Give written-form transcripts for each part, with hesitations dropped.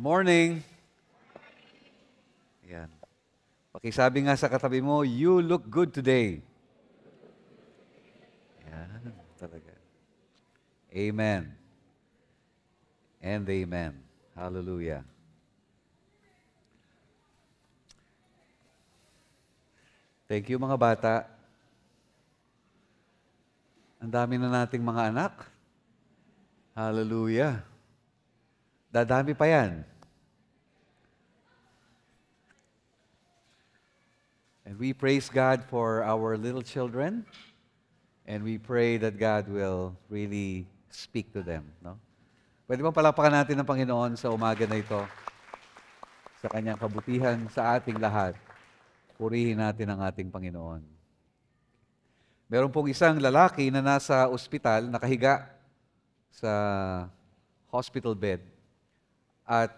Morning. Ayan. Pakisabi nga sa katabi mo, you look good today. Ayan, talaga. Amen. And amen. Hallelujah. Thank you mga bata. Ang dami na nating mga anak. Hallelujah. Dadami pa yan. And we praise God for our little children. And we pray that God will really speak to them. No? Pwede bang palapakan natin ng Panginoon sa umaga na ito? Sa kanyang kabutihan sa ating lahat. Purihin natin ang ating Panginoon. Meron pong isang lalaki na nasa ospital, nakahiga sa hospital bed. At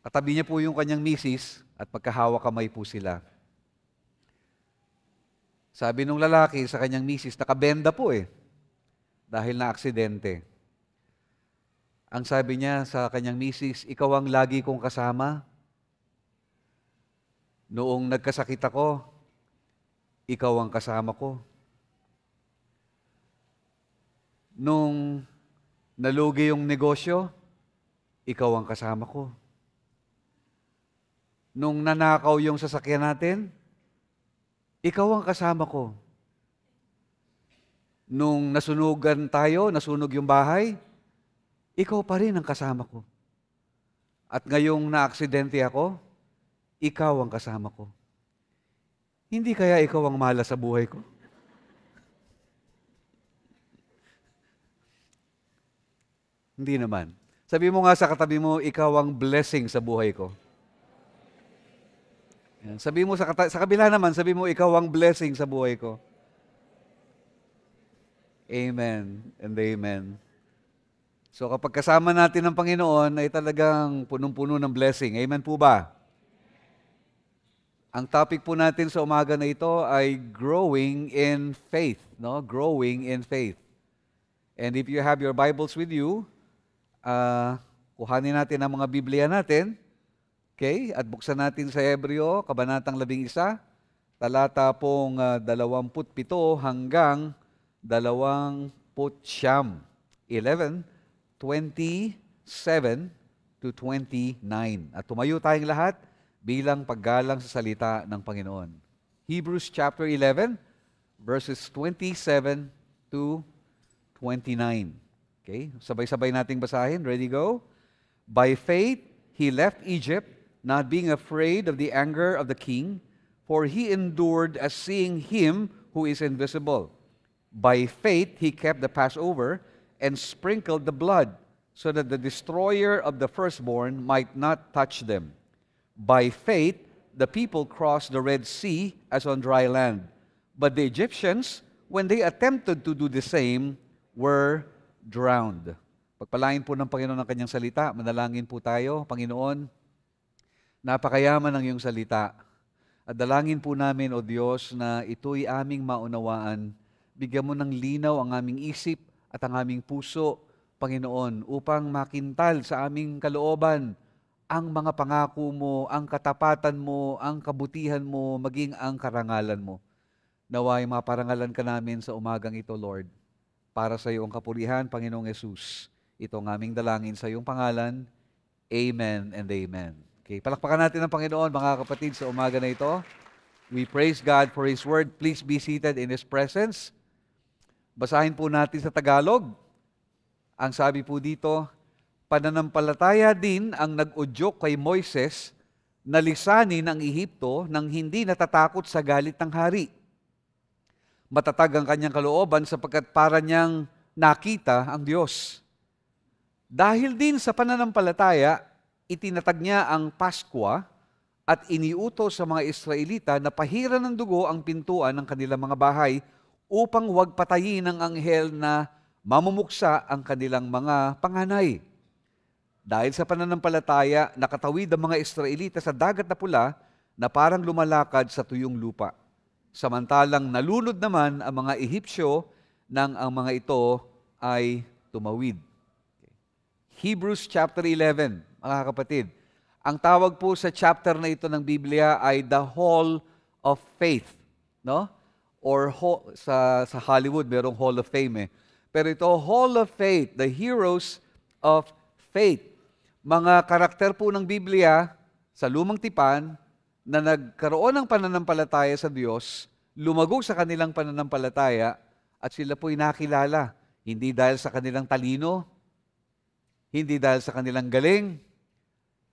katabi niya po yung kanyang misis at magkahawak kamay po sila. Sabi nung lalaki sa kanyang misis, nakabenda po dahil na aksidente. Ang sabi niya sa kanyang misis, ikaw ang lagi kong kasama. Noong nagkasakit ako, ikaw ang kasama ko. Nung nalugi yung negosyo, ikaw ang kasama ko. Nung nanakaw yung sasakyan natin, ikaw ang kasama ko. Nung nasunugan tayo, nasunog yung bahay, ikaw pa rin ang kasama ko. At ngayong na-aksidente ako, ikaw ang kasama ko. Hindi kaya ikaw ang mahal sa buhay ko? Hindi naman. Sabi mo nga sa katabi mo, ikaw ang blessing sa buhay ko. Yan. Sabi mo sa kabila naman, sabi mo, ikaw ang blessing sa buhay ko. Amen and amen. So kapag kasama natin ang Panginoon, ay talagang punong-puno ng blessing. Amen po ba? Ang topic po natin sa umaga na ito ay growing in faith. No? Growing in faith. And if you have your Bibles with you, kuhanin natin ang mga Biblia natin, okay? At buksan natin sa Hebreo, Kabanatang 11, talata pong 27 hanggang 29. 11, 27 to 29. At tumayo tayong lahat bilang paggalang sa salita ng Panginoon. Hebrews chapter 11, verses 27 to 29. Okay, sabay-sabay nating basahin. Ready, go? By faith, he left Egypt, not being afraid of the anger of the king, for he endured as seeing him who is invisible. By faith, he kept the Passover and sprinkled the blood, so that the destroyer of the firstborn might not touch them. By faith, the people crossed the Red Sea as on dry land. But the Egyptians, when they attempted to do the same, were drowned. Pagpalain po ng Panginoon ang kanyang salita. Manalangin po tayo. Panginoon, napakayaman ng iyong salita. At dalangin po namin, O Diyos, na ito'y aming maunawaan. Bigyan mo ng linaw ang aming isip at ang aming puso, Panginoon, upang makintal sa aming kalooban ang mga pangako mo, ang katapatan mo, ang kabutihan mo, maging ang karangalan mo. Naway maparangalan ka namin sa umagang ito, Lord. Para sa iyong kapurihan, Panginoong Yesus. Ito ang aming dalangin sa iyong pangalan. Amen and amen. Okay, palakpakan natin ang Panginoon, mga kapatid, sa umaga na ito. We praise God for His Word. Please be seated in His presence. Basahin po natin sa Tagalog. Ang sabi po dito, pananampalataya din ang nag-udyok kay Moises na lisanin ang Ehipto nang hindi natatakot sa galit ng hari. Matatag ang kanyang kalooban sapagkat para niyang nakita ang Diyos. Dahil din sa pananampalataya, itinatag niya ang Paskwa at iniutos sa mga Israelita na pahiran ng dugo ang pintuan ng kanilang mga bahay upang huwag patayin ng anghel na mamumuksa ang kanilang mga panganay. Dahil sa pananampalataya, nakatawid ang mga Israelita sa dagat na pula na parang lumalakad sa tuyong lupa. Samantalang nalunod naman ang mga Ehipsyo nang ang mga ito ay tumawid. Hebrews chapter 11. mga kapatid. Ang tawag po sa chapter na ito ng Biblia ay the Hall of Faith, no? Or sa Hollywood, merong Hall of Fame eh. Pero ito, Hall of Faith, the heroes of faith. Mga karakter po ng Biblia sa Lumang Tipan na nagkaroon ng pananampalataya sa Diyos, lumago sa kanilang pananampalataya, at sila po'y nakilala. Hindi dahil sa kanilang talino, hindi dahil sa kanilang galing,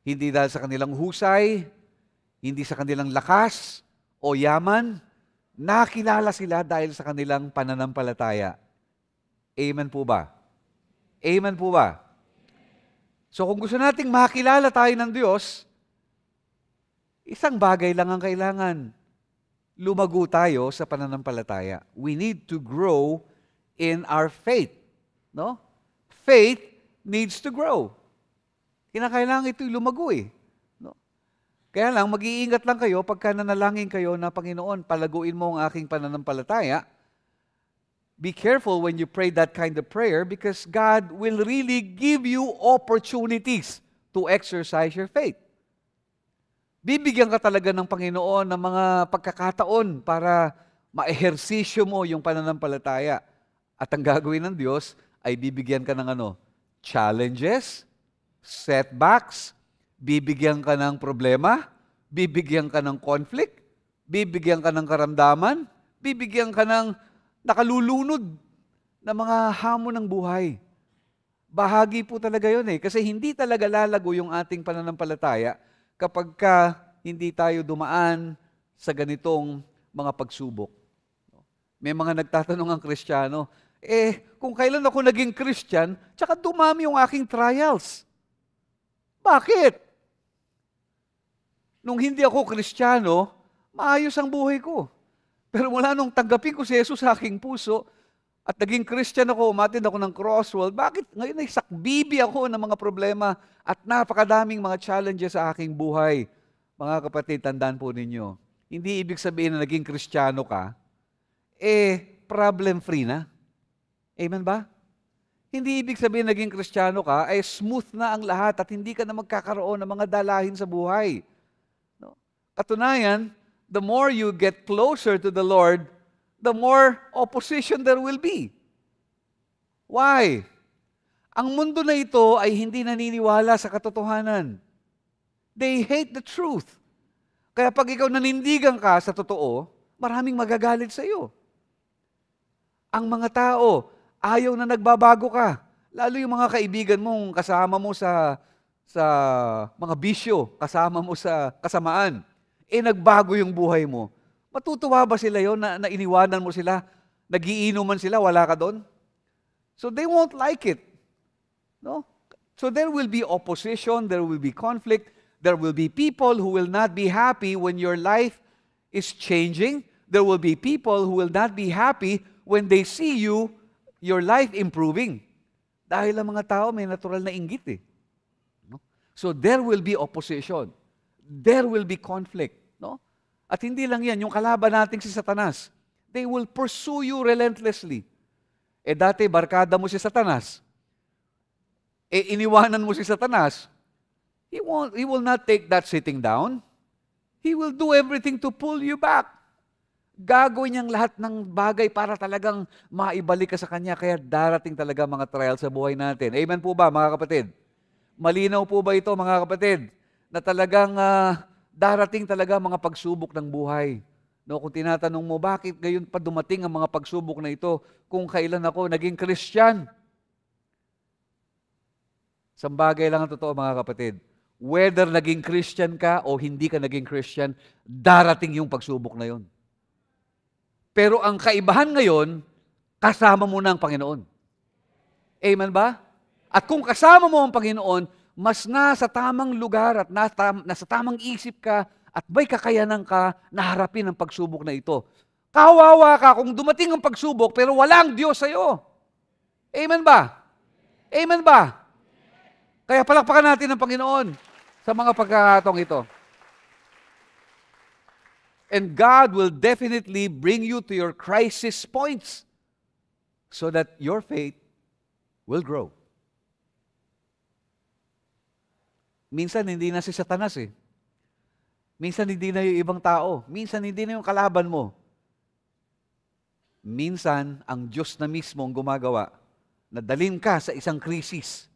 hindi dahil sa kanilang husay, hindi sa kanilang lakas o yaman. Nakilala sila dahil sa kanilang pananampalataya. Amen po ba? Amen po ba? So kung gusto nating makilala tayo ng Diyos, isang bagay lang ang kailangan. Lumago tayo sa pananampalataya. We need to grow in our faith. No? Faith needs to grow. Kinakailangan ito'y lumago eh. No? Kaya lang, mag-iingat lang kayo pagka nanalangin kayo na, Panginoon, palaguin mo ang aking pananampalataya. Be careful when you pray that kind of prayer because God will really give you opportunities to exercise your faith. Bibigyan ka talaga ng Panginoon ng mga pagkakataon para ma-ehersisyo mo yung pananampalataya. At ang gagawin ng Diyos ay bibigyan ka ng challenges, setbacks, bibigyan ka ng problema, bibigyan ka ng conflict, bibigyan ka ng karamdaman, bibigyan ka ng nakalulunod na mga hamon ng buhay. Bahagi po talaga yun eh. Kasi hindi talaga lalago yung ating pananampalataya kapag hindi tayo dumaan sa ganitong mga pagsubok. May mga nagtatanong ang Kristiyano, kung kailan ako naging Christian, tsaka dumami yung aking trials. Bakit? Nung hindi ako Kristiyano, maayos ang buhay ko. Pero mula nung tanggapin ko si Jesus sa aking puso, at naging Christian ako, umatid ako ng Crossworld, bakit ngayon ay sakbibi ako ng mga problema at napakadaming mga challenges sa aking buhay? Mga kapatid, tandaan po ninyo, hindi ibig sabihin na naging Kristiyano ka, problem-free na. Amen ba? Hindi ibig sabihin naging Kristiyano ka, ay smooth na ang lahat at hindi ka na magkakaroon ng mga dalahin sa buhay. No? Katunayan, the more you get closer to the Lord, the more opposition there will be. Why? Ang mundo na ito ay hindi naniniwala sa katotohanan. They hate the truth. Kaya pag ikaw nanindigan ka sa totoo, maraming magagalit sa iyo. Ang mga tao, ayaw na nagbabago ka. Lalo yung mga kaibigan mong kasama mo sa mga bisyo, kasama mo sa kasamaan. Nagbago yung buhay mo. Matutuwa ba sila yon na iniwanan mo sila? Nagiinuman sila, wala ka doon? So they won't like it. No? So there will be opposition, there will be conflict, there will be people who will not be happy when your life is changing. There will be people who will not be happy when they see your life improving. Dahil ang mga tao may natural na inggit eh. No? So there will be opposition. There will be conflict. No? At hindi lang yan, yung kalaban natin si Satanas, they will pursue you relentlessly. Dati, barkada mo si Satanas. Iniwanan mo si Satanas. He will not take that sitting down. He will do everything to pull you back. Gagawin niyang lahat ng bagay para talagang maibalik ka sa Kanya, kaya darating talaga mga trial sa buhay natin. Amen po ba, mga kapatid? Malinaw po ba ito, mga kapatid? Na talagang darating talaga mga pagsubok ng buhay. No, kung tinatanong mo, bakit gayon pa dumating ang mga pagsubok na ito kung kailan ako naging Christian? Isang bagay lang ang totoo, mga kapatid. Whether naging Christian ka o hindi ka naging Christian, darating yung pagsubok na yon. Pero ang kaibahan ngayon, kasama mo na ang Panginoon. Amen ba? At kung kasama mo ang Panginoon, mas nasa tamang lugar at nasa tamang isip ka at may kakayanan ka na harapin ang pagsubok na ito. Kawawa ka kung dumating ang pagsubok pero walang Diyos sa iyo. Amen ba? Amen ba? Kaya palakpakan natin ang Panginoon sa mga pagkakataong ito. And God will definitely bring you to your crisis points so that your faith will grow. Minsan hindi na si Satanas eh. Minsan hindi na yung ibang tao. Minsan hindi na yung kalaban mo. Minsan, ang Diyos na mismo ang gumagawa na dalhin ka sa isang krisis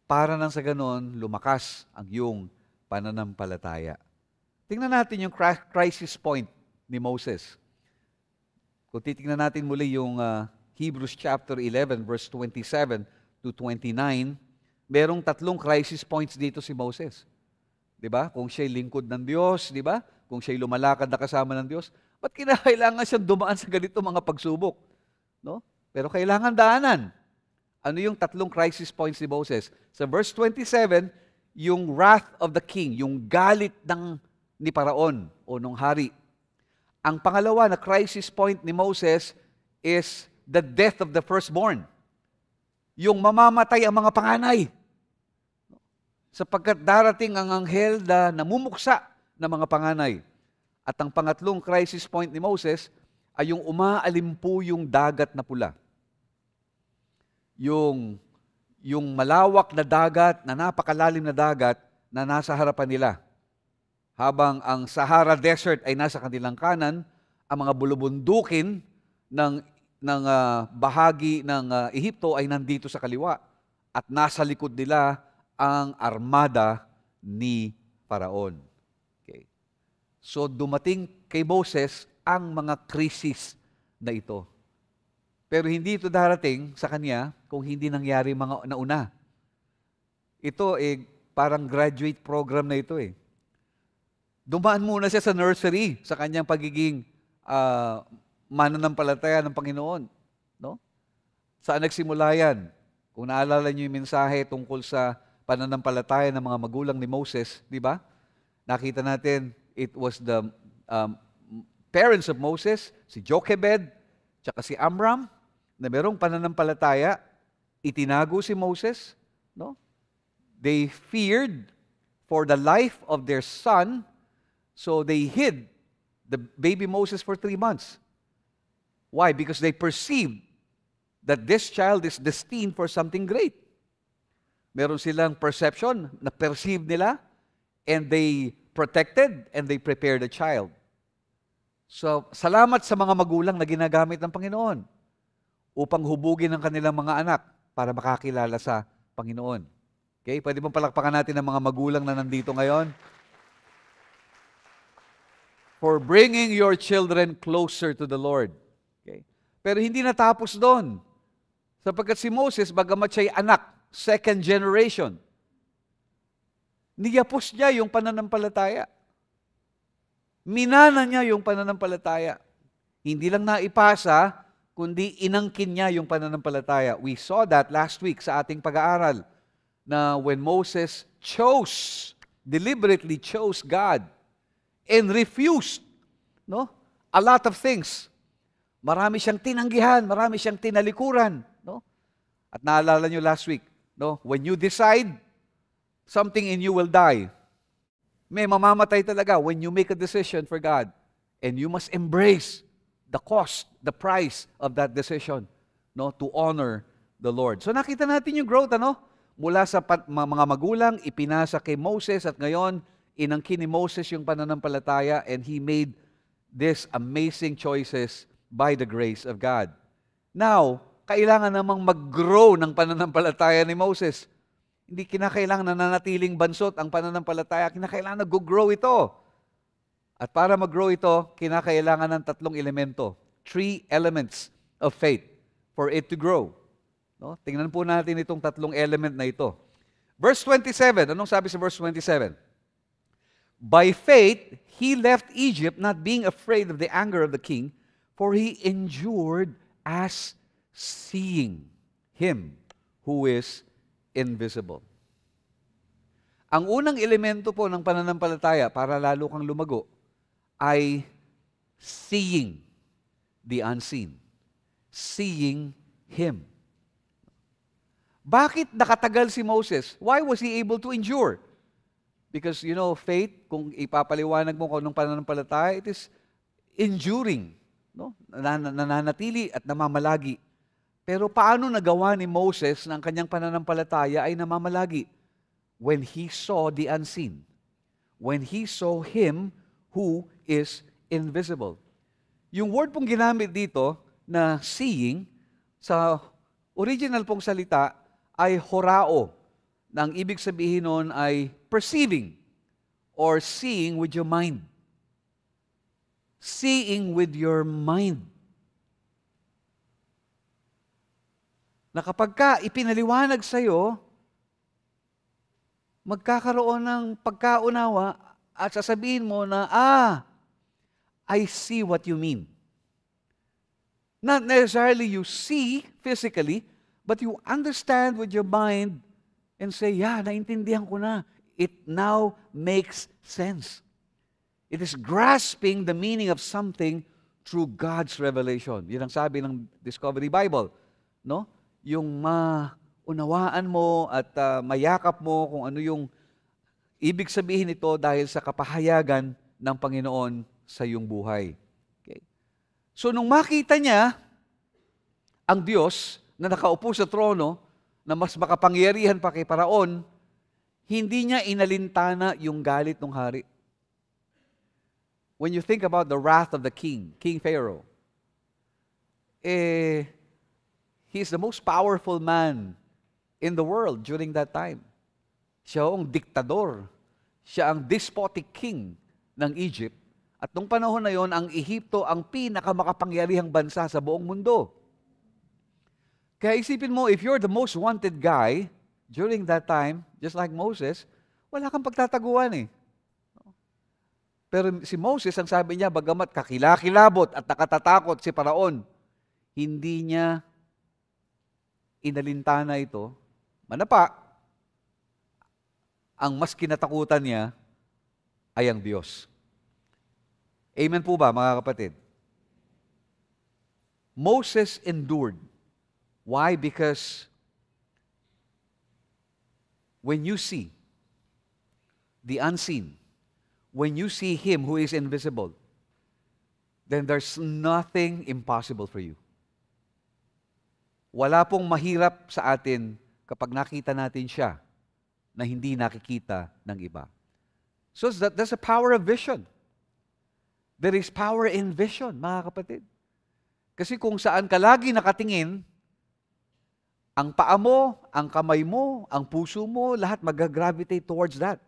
para nang sa ganon, lumakas ang iyong pananampalataya. Tingnan natin yung crisis point ni Moses. Kung titingnan natin muli yung Hebrews chapter 11, verse 27 to 29, merong tatlong crisis points dito si Moses. Diba? Kung siya'y lingkod ng Diyos, diba? Kung siya'y lumalakad na kasama ng Diyos, ba't kinakailangan siyang dumaan sa ganito mga pagsubok? No? Pero kailangan daanan. Ano yung tatlong crisis points ni Moses? Sa verse 27, yung wrath of the king, yung galit ni Paraon o nung hari. Ang pangalawa na crisis point ni Moses is the death of the firstborn. Yung mamamatay ang mga panganay. Sapagkat darating ang anghel na namumuksa ng mga panganay. At ang pangatlong crisis point ni Moses ay yung umaalimpo yung dagat na pula. Yung malawak na dagat, na napakalalim na dagat na nasa harapan nila. Habang ang Sahara Desert ay nasa kanilang kanan, ang mga bulubundukin ng bahagi ng Ehipto ay nandito sa kaliwa. At nasa likod nila ang armada ni Paraon. Okay. So dumating kay Moses ang mga krisis na ito. Pero hindi ito darating sa kanya kung hindi nangyari mga nauna. Ito parang graduate program na ito eh. Dumaan muna siya sa nursery sa kanyang pagiging mananampalataya ng Panginoon. No? Saan nagsimula yan? Kung naalala niyo yung mensahe tungkol sa pananampalataya ng mga magulang ni Moses, di ba? Nakita natin, it was the parents of Moses, si Jochebed, tsaka si Amram, na merong pananampalataya, itinago si Moses, no? They feared for the life of their son, so they hid the baby Moses for 3 months. Why? Because they perceived that this child is destined for something great. Meron silang perception, na perceive nila, and they protected and they prepared the child. So, salamat sa mga magulang na ginagamit ng Panginoon upang hubugin ang kanilang mga anak para makakilala sa Panginoon. Okay? Pwede bang palakpakan natin ang mga magulang na nandito ngayon? For bringing your children closer to the Lord. Okay? Pero hindi natapos doon. Sapagkat si Moses, bagamat siya'y anak, second generation, niyapos niya yung pananampalataya. Minana niya yung pananampalataya. Hindi lang naipasa, kundi inangkin niya yung pananampalataya. We saw that last week sa ating pag-aaral na when Moses deliberately chose God and refused a lot of things. Marami siyang tinanggihan, marami siyang tinalikuran. No? At naalala niyo last week, when you decide, something in you will die. May mamamatay talaga when you make a decision for God. And you must embrace the cost, the price of that decision, to honor the Lord. So nakita natin yung growth, mula sa mga magulang, ipinasa kay Moses, at ngayon, inangkin ni Moses yung pananampalataya, and he made these amazing choices by the grace of God. Now, kailangan namang mag-grow ng pananampalataya ni Moses. Hindi kinakailangan na nanatiling bansot ang pananampalataya, kinakailangan nag-grow ito. At para mag-grow ito, kinakailangan ng tatlong elemento. 3 elements of faith for it to grow. No? Tingnan po natin itong tatlong element na ito. Verse 27, anong sabi sa verse 27? By faith, he left Egypt, not being afraid of the anger of the king, for he endured as seeing him who is invisible. Ang unang elemento po ng pananampalataya para lalo kang lumago ay seeing the unseen. Seeing Him. Bakit nakatagal si Moses? Why was he able to endure? Because, faith, kung ipapaliwanag mo kung anong pananampalataya, it is enduring. No? Nananatili at namamalagi. Pero paano nagawa ni Moses na ang kanyang pananampalataya ay namamalagi? when he saw the unseen, when he saw him who is invisible. Yung word pong ginamit dito na seeing, sa original pong salita ay horao, na ang ibig sabihin nun ay perceiving or seeing with your mind. Seeing with your mind. Na kapag ka ipinaliwanag sa'yo, magkakaroon ng pagkaunawa at sasabihin mo na, I see what you mean. Not necessarily you see physically, but you understand with your mind and say, yeah, naintindihan ko na. It now makes sense. It is grasping the meaning of something through God's revelation. Yun ang sabi ng Discovery Bible, no? Yung maunawaan mo at mayakap mo kung ano yung ibig sabihin nito dahil sa kapahayagan ng Panginoon sa iyong buhay. Okay. So nung makita niya ang Diyos na nakaupo sa trono, na mas makapangyarihan pa kay Paraon, hindi niya inalintana yung galit ng hari. When you think about the wrath of the king, King Pharaoh, he's the most powerful man in the world during that time. Siya ang diktador. Siya ang despotic king ng Egypt. At nung panahon na yon, ang Ehipto ang pinakamakapangyarihang bansa sa buong mundo. Kaya isipin mo, if you're the most wanted guy during that time, just like Moses, wala kang pagtataguan eh. Pero si Moses, ang sabi niya, bagamat kakilakilabot at nakatatakot si Paraon, hindi niya inalintana ito. Manapa, ang mas kinatakutan niya ay ang Diyos. Amen po ba, mga kapatid? Moses endured. Why? Because when you see the unseen, when you see Him who is invisible, then there's nothing impossible for you. Wala pong mahirap sa atin kapag nakita natin siya na hindi nakikita ng iba. So that's the power of vision. There is power in vision, mga kapatid. Kasi kung saan ka lagi nakatingin, ang paa mo, ang kamay mo, ang puso mo, lahat mag-gravitate towards that.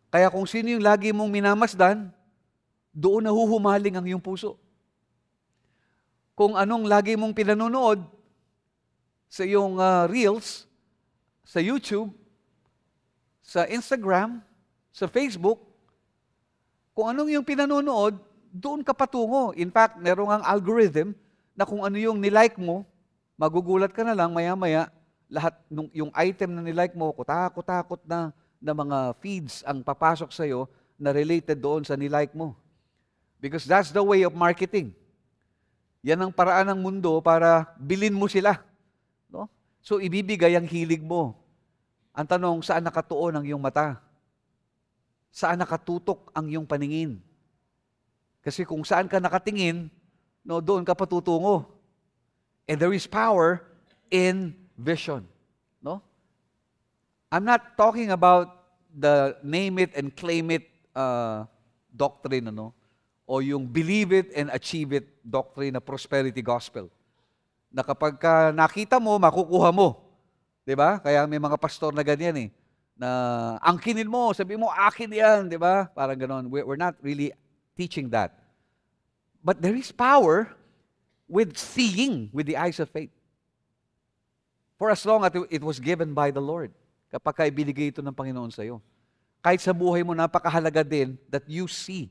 Kaya kung sino yung lagi mong minamasdan, doon nahuhumaling ang iyong puso. Kung anong lagi mong pinanonood sa iyong reels, sa YouTube, sa Instagram, sa Facebook, kung anong yung pinanonood, doon ka patungo. In fact, merong ang algorithm na kung ano yung nilike mo, magugulat ka na lang maya-maya, lahat yung item na nilike mo, kutakot na mga feeds ang papasok sa'yo na related doon sa nilike mo. Because that's the way of marketing. Yan ang paraan ng mundo para bilhin mo sila. No? So, ibibigay ang hilig mo. Ang tanong, saan nakatuon ang iyong mata? Saan nakatutok ang iyong paningin? Kasi kung saan ka nakatingin, no, doon ka patutungo. And there is power in vision. No? I'm not talking about the name it and claim it doctrine, ano? O yung believe it and achieve it doctrine na prosperity gospel. Na kapag ka nakita mo, makukuha mo. Diba? Kaya may mga pastor na ganyan eh. Na angkinin mo, sabi mo, akin yan. Diba? Parang ganon. We're not really teaching that. But there is power with seeing with the eyes of faith. For as long as it was given by the Lord. Kapag ibinigay ito ng Panginoon sa iyo. Kahit sa buhay mo, napakahalaga din that you see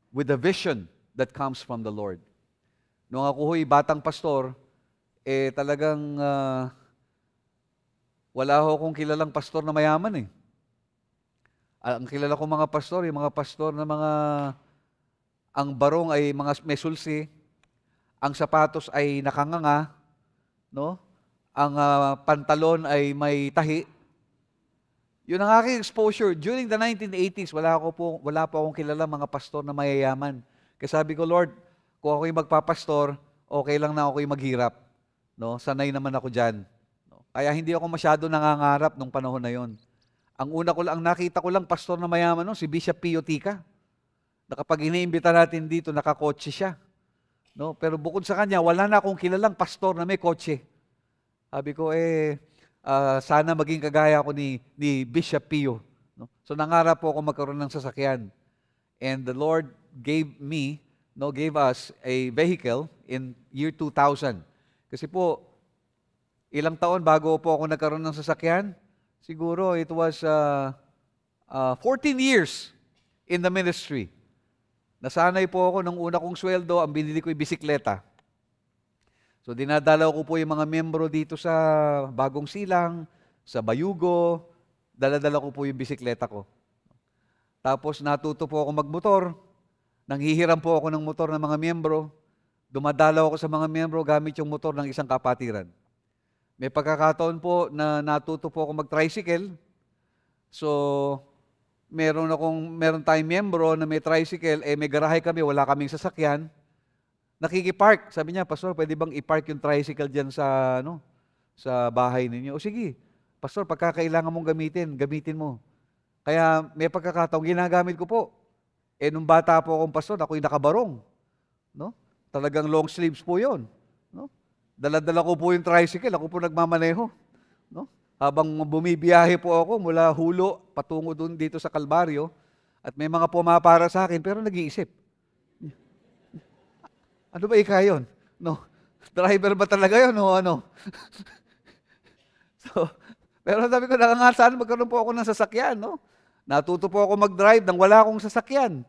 with the vision that comes from the Lord. Nung ako ho'y batang pastor, talagang wala ho akong kilalang pastor na mayaman eh. Ang kilala kong mga pastor, yung mga pastor na mga, ang barong ay mga may sulsi, ang sapatos ay nakanganga, no? Ang pantalon ay may tahi. Yun ang aking exposure. During the 1980s, wala po akong kilala mga pastor na mayayaman. Kaya sabi ko, Lord, kung ako'y magpapastor, okay lang na ako'y maghirap. No? Sanay naman ako dyan. No? Kaya hindi ako masyado nangangarap nung panahon na yon. Ang nakita ko lang, pastor na mayaman no, si Bishop Pio Tika. Na kapag iniimbita natin dito, nakakotse siya. No? Pero bukod sa kanya, wala na akong kilalang pastor na may kotse. Sabi ko, sana maging kagaya ko ni Bishop Pio. No? So nangarap po ako magkaroon ng sasakyan. And the Lord gave us a vehicle in year 2000. Kasi po, ilang taon bago po ako nagkaroon ng sasakyan, siguro it was 14 years in the ministry. Nasanay po ako nung una kong sweldo, ang binili ko yung bisikleta. So dinadalaw ko po yung mga membro dito sa Bagong Silang, sa Bayugo, daladala ko po yung bisikleta ko. Tapos natuto po ako magmotor, nanghihiram po ako ng motor ng mga membro, dumadalaw ako sa mga membro gamit yung motor ng isang kapatiran. May pagkakataon po na natuto po ako mag-tricycle. So, meron tayong membro na may tricycle, may garahe kami, wala kaming sasakyan. Nakikipark. Sabi niya, Pastor, pwede bang i-park yung tricycle dyan sa bahay ninyo? O sige, Pastor, pagka kailangan mong gamitin mo. Kaya may pagkakataon, ginagamit ko po. Nung bata po akong pastor, ako'y nakabarong. No? Talagang long sleeves po yon. No? Dala-dala ko po yung tricycle, ako po nagmamaneho. No? Habang bumibiyahe po ako mula Hulo patungo dun dito sa Kalbaryo, at may mga pumapara sa akin, pero nag-iisip. Ano ba yun? No? Driver ba talaga yun? O ano? Pero sabi ko, saan magkaroon po ako ng sasakyan, no? Natuto po ako mag-drive nang wala akong sasakyan.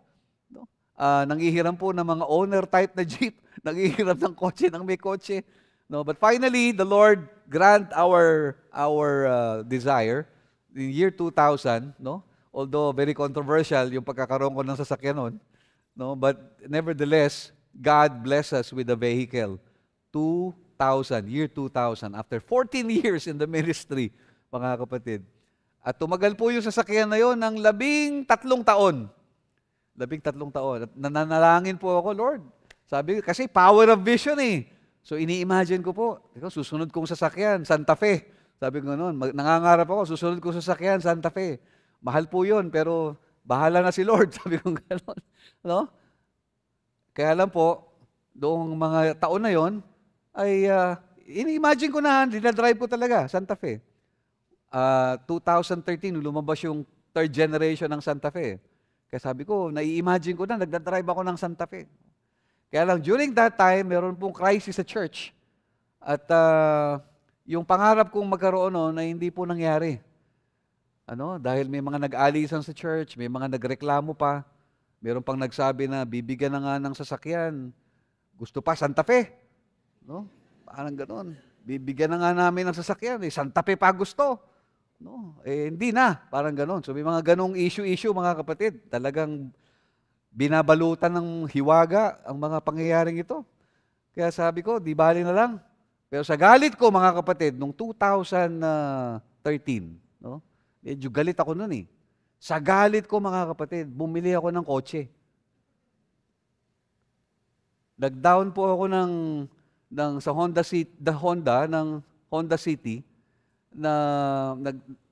No? Nanghihiram po ng mga owner type na jeep, nanghihiram ng kotse, ng may kotse. No, but finally, the Lord grant our desire in year 2000, no? Although very controversial yung pagkakaroon ko ng sasakyan noon, no? But nevertheless, God bless us with a vehicle. Year 2000, after 14 years in the ministry, mga kapatid. At tumagal po yung sasakyan na yon ng 13 taon. 13 taon. At nananalangin po ako, Lord. Sabi ko, kasi power of vision eh. So ini-imagine ko po, susunod kong sasakyan, Santa Fe. Sabi ko noon, nangangarap ako, susunod kong sasakyan, Santa Fe. Mahal po yun, pero bahala na si Lord. Sabi ko gano'n. No? Kaya lang po, doong mga taon na yon, ay ini-imagine ko na, dinadrive ko talaga, Santa Fe. 2013, lumabas yung third generation ng Santa Fe. Kaya sabi ko, nai-imagine ko na, nagdadrive ako ng Santa Fe. Kaya lang, during that time, meron pong crisis sa church. At yung pangarap kong magkaroon na hindi po nangyari. Dahil may mga nag-alisan sa church, may mga nagreklamo pa, meron pang nagsabi na bibigyan na nga ng sasakyan. Gusto pa, Santa Fe. No? Parang gano'n. Bibigyan na nga namin ng sasakyan. Santa Fe pa gusto. No? Hindi na. Parang gano'n. So may mga ganong issue mga kapatid. Talagang binabalutan ng hiwaga ang mga pangyayaring ito. Kaya sabi ko, di bali na lang. Pero sa galit ko, mga kapatid, noong 2013, no? Medyo galit ako noon eh. Sa galit ko, mga kapatid, bumili ako ng kotse. Nag-down po ako sa Honda City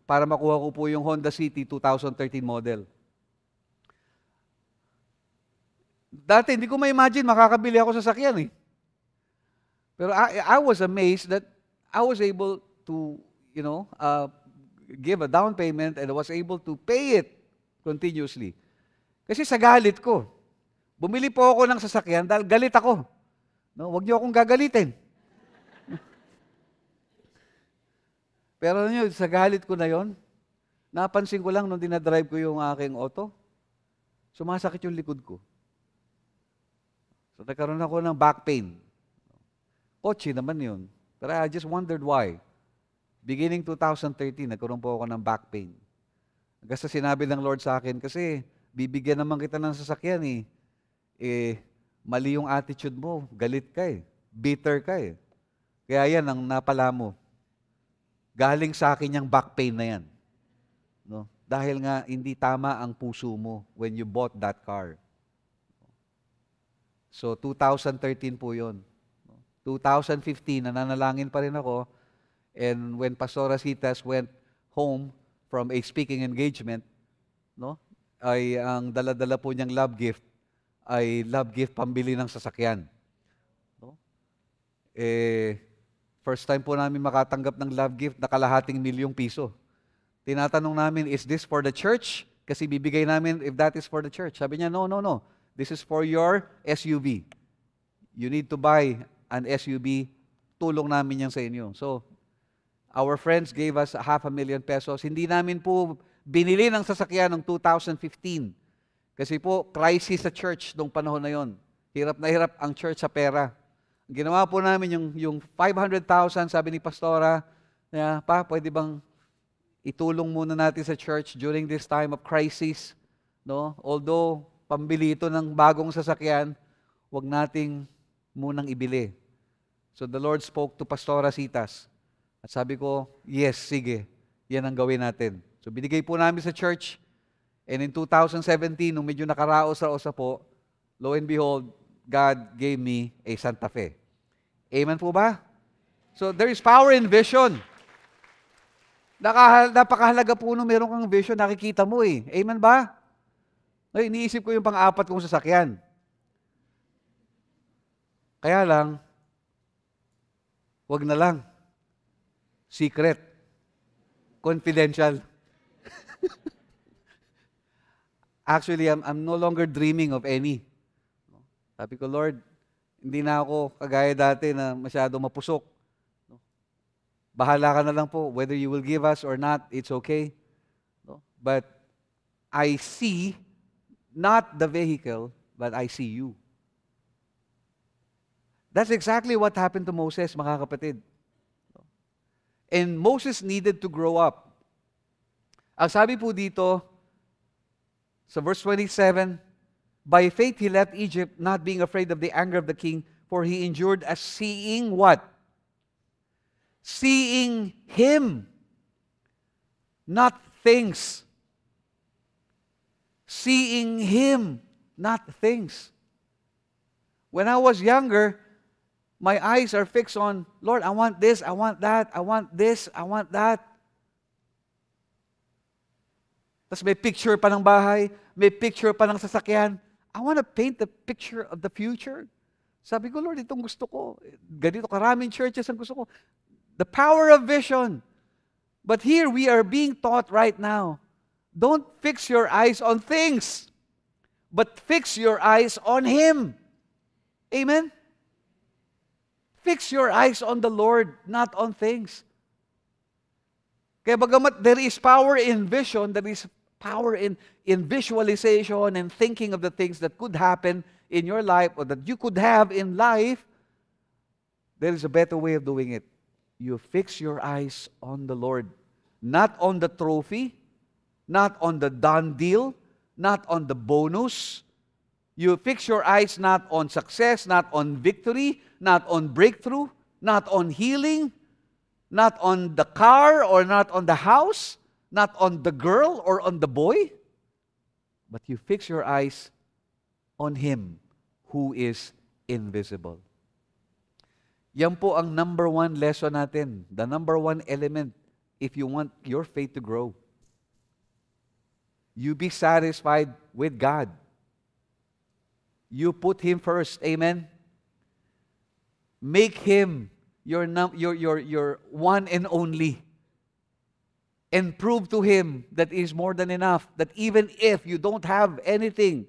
para makuha ko po yung Honda City 2013 model. Dati, hindi ko ma-imagine makakabili ako sa sasakyan eh. Pero I was amazed that I was able to, give a down payment and I was able to pay it continuously. Kasi sa galit ko, bumili po ako ng sasakyan dahil galit ako. No, huwag niyo akong gagalitin. Pero sa galit ko na yon, napansin ko lang nung dinadrive ko yung aking auto, sumasakit yung likod ko. So nagkaroon ako ng back pain. Kotse naman yun. Pero I just wondered why. Beginning 2013, nagkaroon po ako ng back pain. Kasi sinabi ng Lord sa akin, kasi bibigyan naman kita ng sasakyan mali yung attitude mo, galit ka bitter ka Kaya yan ang napala mo. Galing sa akin yung back pain na yan. No? Dahil nga hindi tama ang puso mo when you bought that car. So, 2013 po yun. 2015, nananalangin pa rin ako. And when Pastor Rasitas went home from a speaking engagement, no, ay ang dala-dala po niyang love gift ay love gift pambili ng sasakyan. No? First time po namin makatanggap ng love gift na kalahating milyong piso. Tinatanong namin, is this for the church? Kasi bibigay namin if that is for the church. Sabi niya, no. This is for your SUV. You need to buy an SUV. Tulong namin yan sa inyo. So, our friends gave us 500,000 pesos. Hindi namin po binili ng sasakyan ng 2015. Kasi po, crisis sa church nung panahon na yon. Hirap na hirap ang church sa pera. Ginawa po namin yung 500,000, sabi ni Pastora, pa, pwede bang itulong muna natin sa church during this time of crisis? No? Although, pambili ito ng bagong sasakyan, wag nating munang ibili. So the Lord spoke to Pastor Rasitas. At sabi ko, yes, sige, yan ang gawin natin. So binigay po namin sa church. And in 2017, nung medyo nakaraos-raos po, lo and behold, God gave me a Santa Fe. Amen po ba? So there is power in vision. Napakahalaga po nung meron kang vision, nakikita mo eh. Amen ba? Ay, iniisip ko yung pang-apat kong sasakyan. Kaya lang, wag na lang. Secret. Confidential. Actually, I'm no longer dreaming of any. Sabi ko, Lord, hindi na ako kagaya dati na masyado mapusok. Bahala ka na lang po. Whether you will give us or not, it's okay. But I see, not the vehicle, but I see you. That's exactly what happened to Moses, mga kapatid. And Moses needed to grow up. Ang sabi po dito, sa verse 27, by faith he left Egypt, not being afraid of the anger of the king, for he endured as seeing what? Seeing him, not things. Seeing him, not things. When I was younger, my eyes are fixed on, Lord, I want this, I want that, I want this, I want that. Tapos may picture pa ng bahay, may picture pa ng sasakyan. I want to paint the picture of the future. Sabi ko, Lord, itong gusto ko. Ganito karaming churches ang gusto ko. The power of vision. But here we are being taught right now, don't fix your eyes on things, but fix your eyes on Him. Amen? Fix your eyes on the Lord, not on things. Kaya bagamat there is power in vision, there is power in visualization and thinking of the things that could happen in your life or that you could have in life, there is a better way of doing it. You fix your eyes on the Lord, not on the trophy, not on the done deal, not on the bonus. You fix your eyes not on success, not on victory, not on breakthrough, not on healing, not on the car or not on the house, not on the girl or on the boy, but you fix your eyes on Him who is invisible. Yan po ang number one lesson natin, the number one element if you want your faith to grow. You be satisfied with God. You put Him first. Amen? Make Him your one and only. And prove to Him that is more than enough. That even if you don't have anything,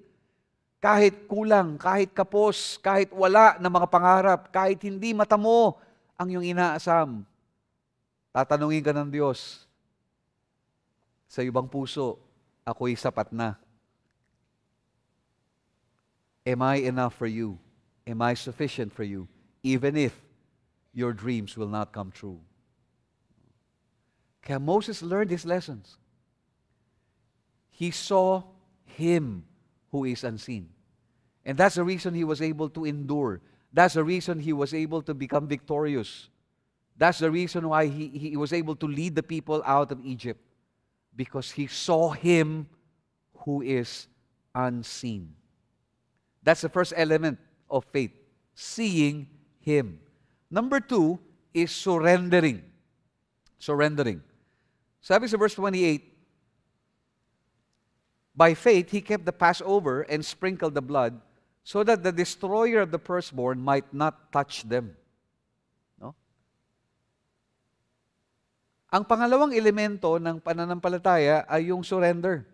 kahit kulang, kahit kapos, kahit wala na mga pangarap, kahit hindi matamo ang iyong inaasam, tatanungin ka ng Diyos, sa ibang puso, ako'y sapat na. Am I enough for you? Am I sufficient for you? Even if your dreams will not come true. Kaya Moses learned his lessons. He saw Him who is unseen. And that's the reason he was able to endure. That's the reason he was able to become victorious. That's the reason why he was able to lead the people out of Egypt. Because he saw Him who is unseen. That's the first element of faith. Seeing Him. Number two is surrendering. Surrendering. Sabi sa verse 28, by faith, he kept the Passover and sprinkled the blood so that the destroyer of the firstborn might not touch them. No? Ang pangalawang elemento ng pananampalataya ay yung surrender.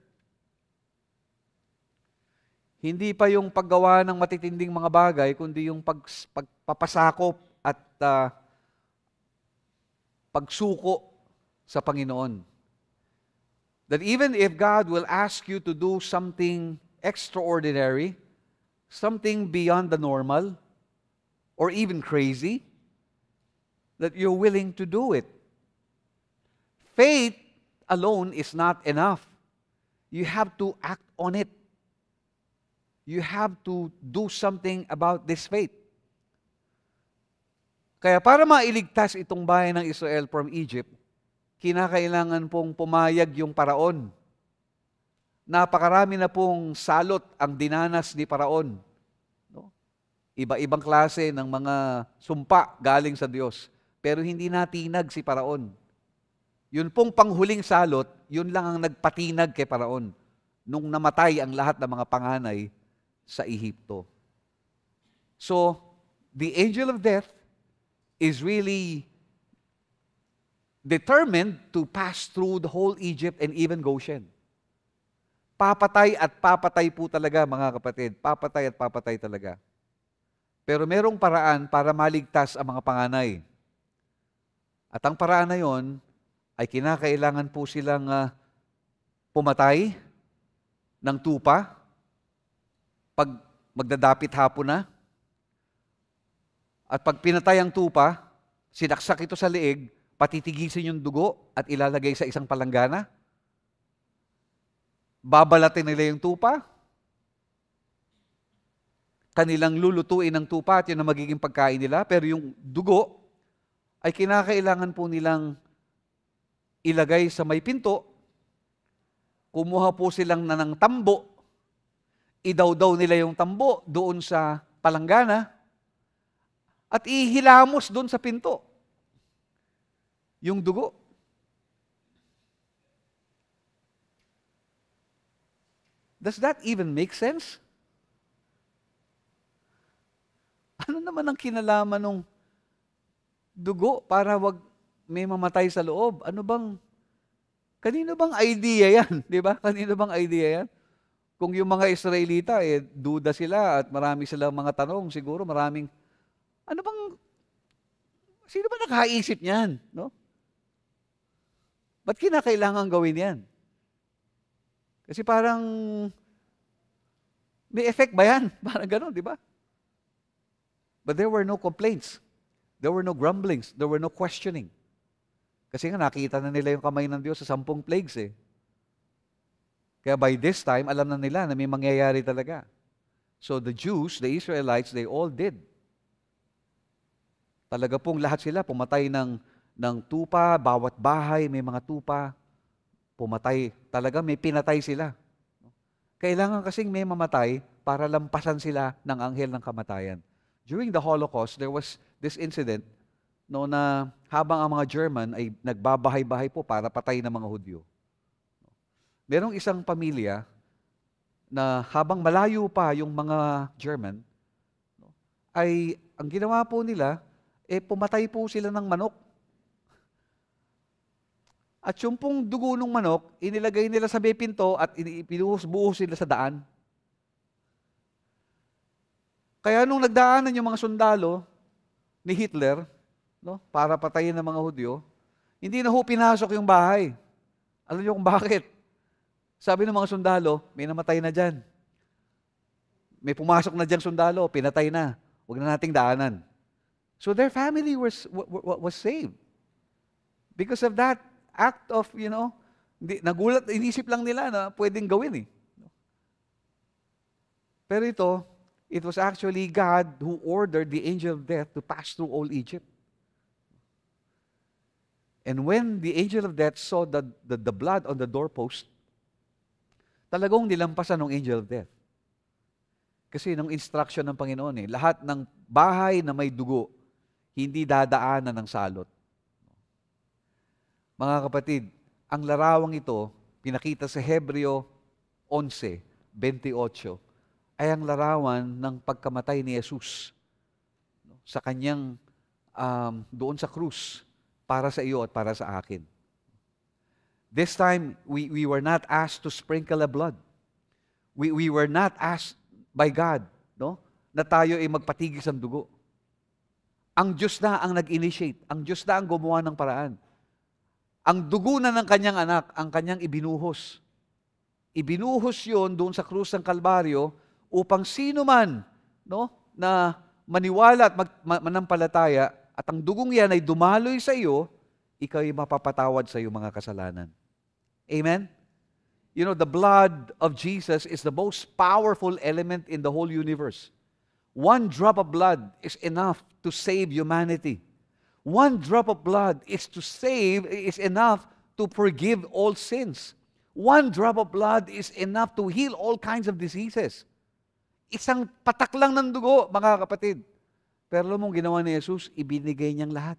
Hindi pa yung paggawa ng matitinding mga bagay, kundi yung pagpapasakop at pagsuko sa Panginoon. That even if God will ask you to do something extraordinary, something beyond the normal, or even crazy, that you're willing to do it. Faith alone is not enough. You have to act on it. You have to do something about this faith. Kaya para mailigtas itong bayan ng Israel from Egypt, kinakailangan pong pumayag yung Paraon. Napakarami na pong salot ang dinanas ni Paraon. No? Iba-ibang klase ng mga sumpa galing sa Diyos. Pero hindi natinag si Paraon. Yun pong panghuling salot, yun lang ang nagpatinag kay Paraon nung namatay ang lahat ng mga panganay sa Ehipto. So, the angel of death is really determined to pass through the whole Egypt and even Goshen. Papatay at papatay po talaga, mga kapatid. Papatay at papatay talaga. Pero merong paraan para maligtas ang mga panganay. At ang paraan na yon ay kinakailangan po silang pumatay ng tupa pag magdadapit hapon na. At pag pinatay ang tupa, sinaksak ito sa leeg, patitigisin yung dugo at ilalagay sa isang palanggana. Babalatin nila yung tupa. Kanilang lulutuin ng tupa at yun ang magiging pagkain nila. Pero yung dugo ay kinakailangan po nilang ilagay sa may pinto. Kumuha po silang ng tambo. Idawdaw nila yung tambo doon sa palanggana at ihilamos doon sa pinto yung dugo. Does that even make sense? Ano naman ang kinalaman ng dugo para wag may mamatay sa loob? Kanino bang idea yan? Di ba? Kanino bang idea yan? Kung yung mga Israelita, duda sila at marami silang mga tanong, siguro sino ba nakaisip niyan? No? Ba't kinakailangan gawin yan? Kasi parang, may effect ba yan? Parang gano'n, di ba? But there were no complaints. There were no grumblings. There were no questioning. Kasi nga nakita na nila yung kamay ng Diyos sa 10 plagues eh. Kaya by this time, alam na nila na may mangyayari talaga. So the Jews, the Israelites, they all did. Talaga pong lahat sila pumatay ng tupa, bawat bahay may mga tupa, pumatay. Talaga may pinatay sila. Kailangan kasing may mamatay para lampasan sila ng anghel ng kamatayan. During the Holocaust, there was this incident na habang ang mga German ay nagbabahay-bahay po para patayin ng mga Hudyo. Merong isang pamilya na habang malayo pa yung mga German, ay ang ginawa po nila, pumatay po sila ng manok. At yung pong dugo ng manok, inilagay nila sa may pinto at pinuhos-buhos sila sa daan. Kaya nung nagdaanan yung mga sundalo ni Hitler, para patayin ng mga Hudyo, hindi na ho pinasok yung bahay. Alam niyo kung bakit? Sabi ng mga sundalo, may namatay na dyan. May pumasok na dyan sundalo, pinatay na. Huwag na nating daanan. So their family was saved. Because of that act of, nagulat, inisip lang nila na pwedeng gawin eh. Pero it was actually God who ordered the angel of death to pass through all Egypt. And when the angel of death saw the blood on the doorpost, talagang nilampasan ng angel of death. Kasi nung instruction ng Panginoon lahat ng bahay na may dugo, hindi dadaanan ng salot. Mga kapatid, ang larawang ito, pinakita sa Hebreo 11:28, ay ang larawan ng pagkamatay ni Jesus sa kanyang doon sa krus para sa iyo at para sa akin. This time, we were not asked to sprinkle a blood. We were not asked by God, no, na tayo ay magpatigis ng dugo. Ang Diyos na ang nag-initiate. Ang Diyos na ang gumawa ng paraan. Ang dugo na ng kanyang anak, ang kanyang ibinuhos. Ibinuhos yon doon sa krus ng Kalbaryo upang sino man, no, na maniwala at manampalataya at ang dugong yan ay dumaloy sa iyo, ikaw ay mapapatawad sa iyong mga kasalanan. Amen? You know, the blood of Jesus is the most powerful element in the whole universe. One drop of blood is enough to save humanity. One drop of blood is enough to forgive all sins. One drop of blood is enough to heal all kinds of diseases. Isang patak lang ng dugo, mga kapatid. Pero alam mo, ginawa ni Jesus, ibinigay niyang lahat.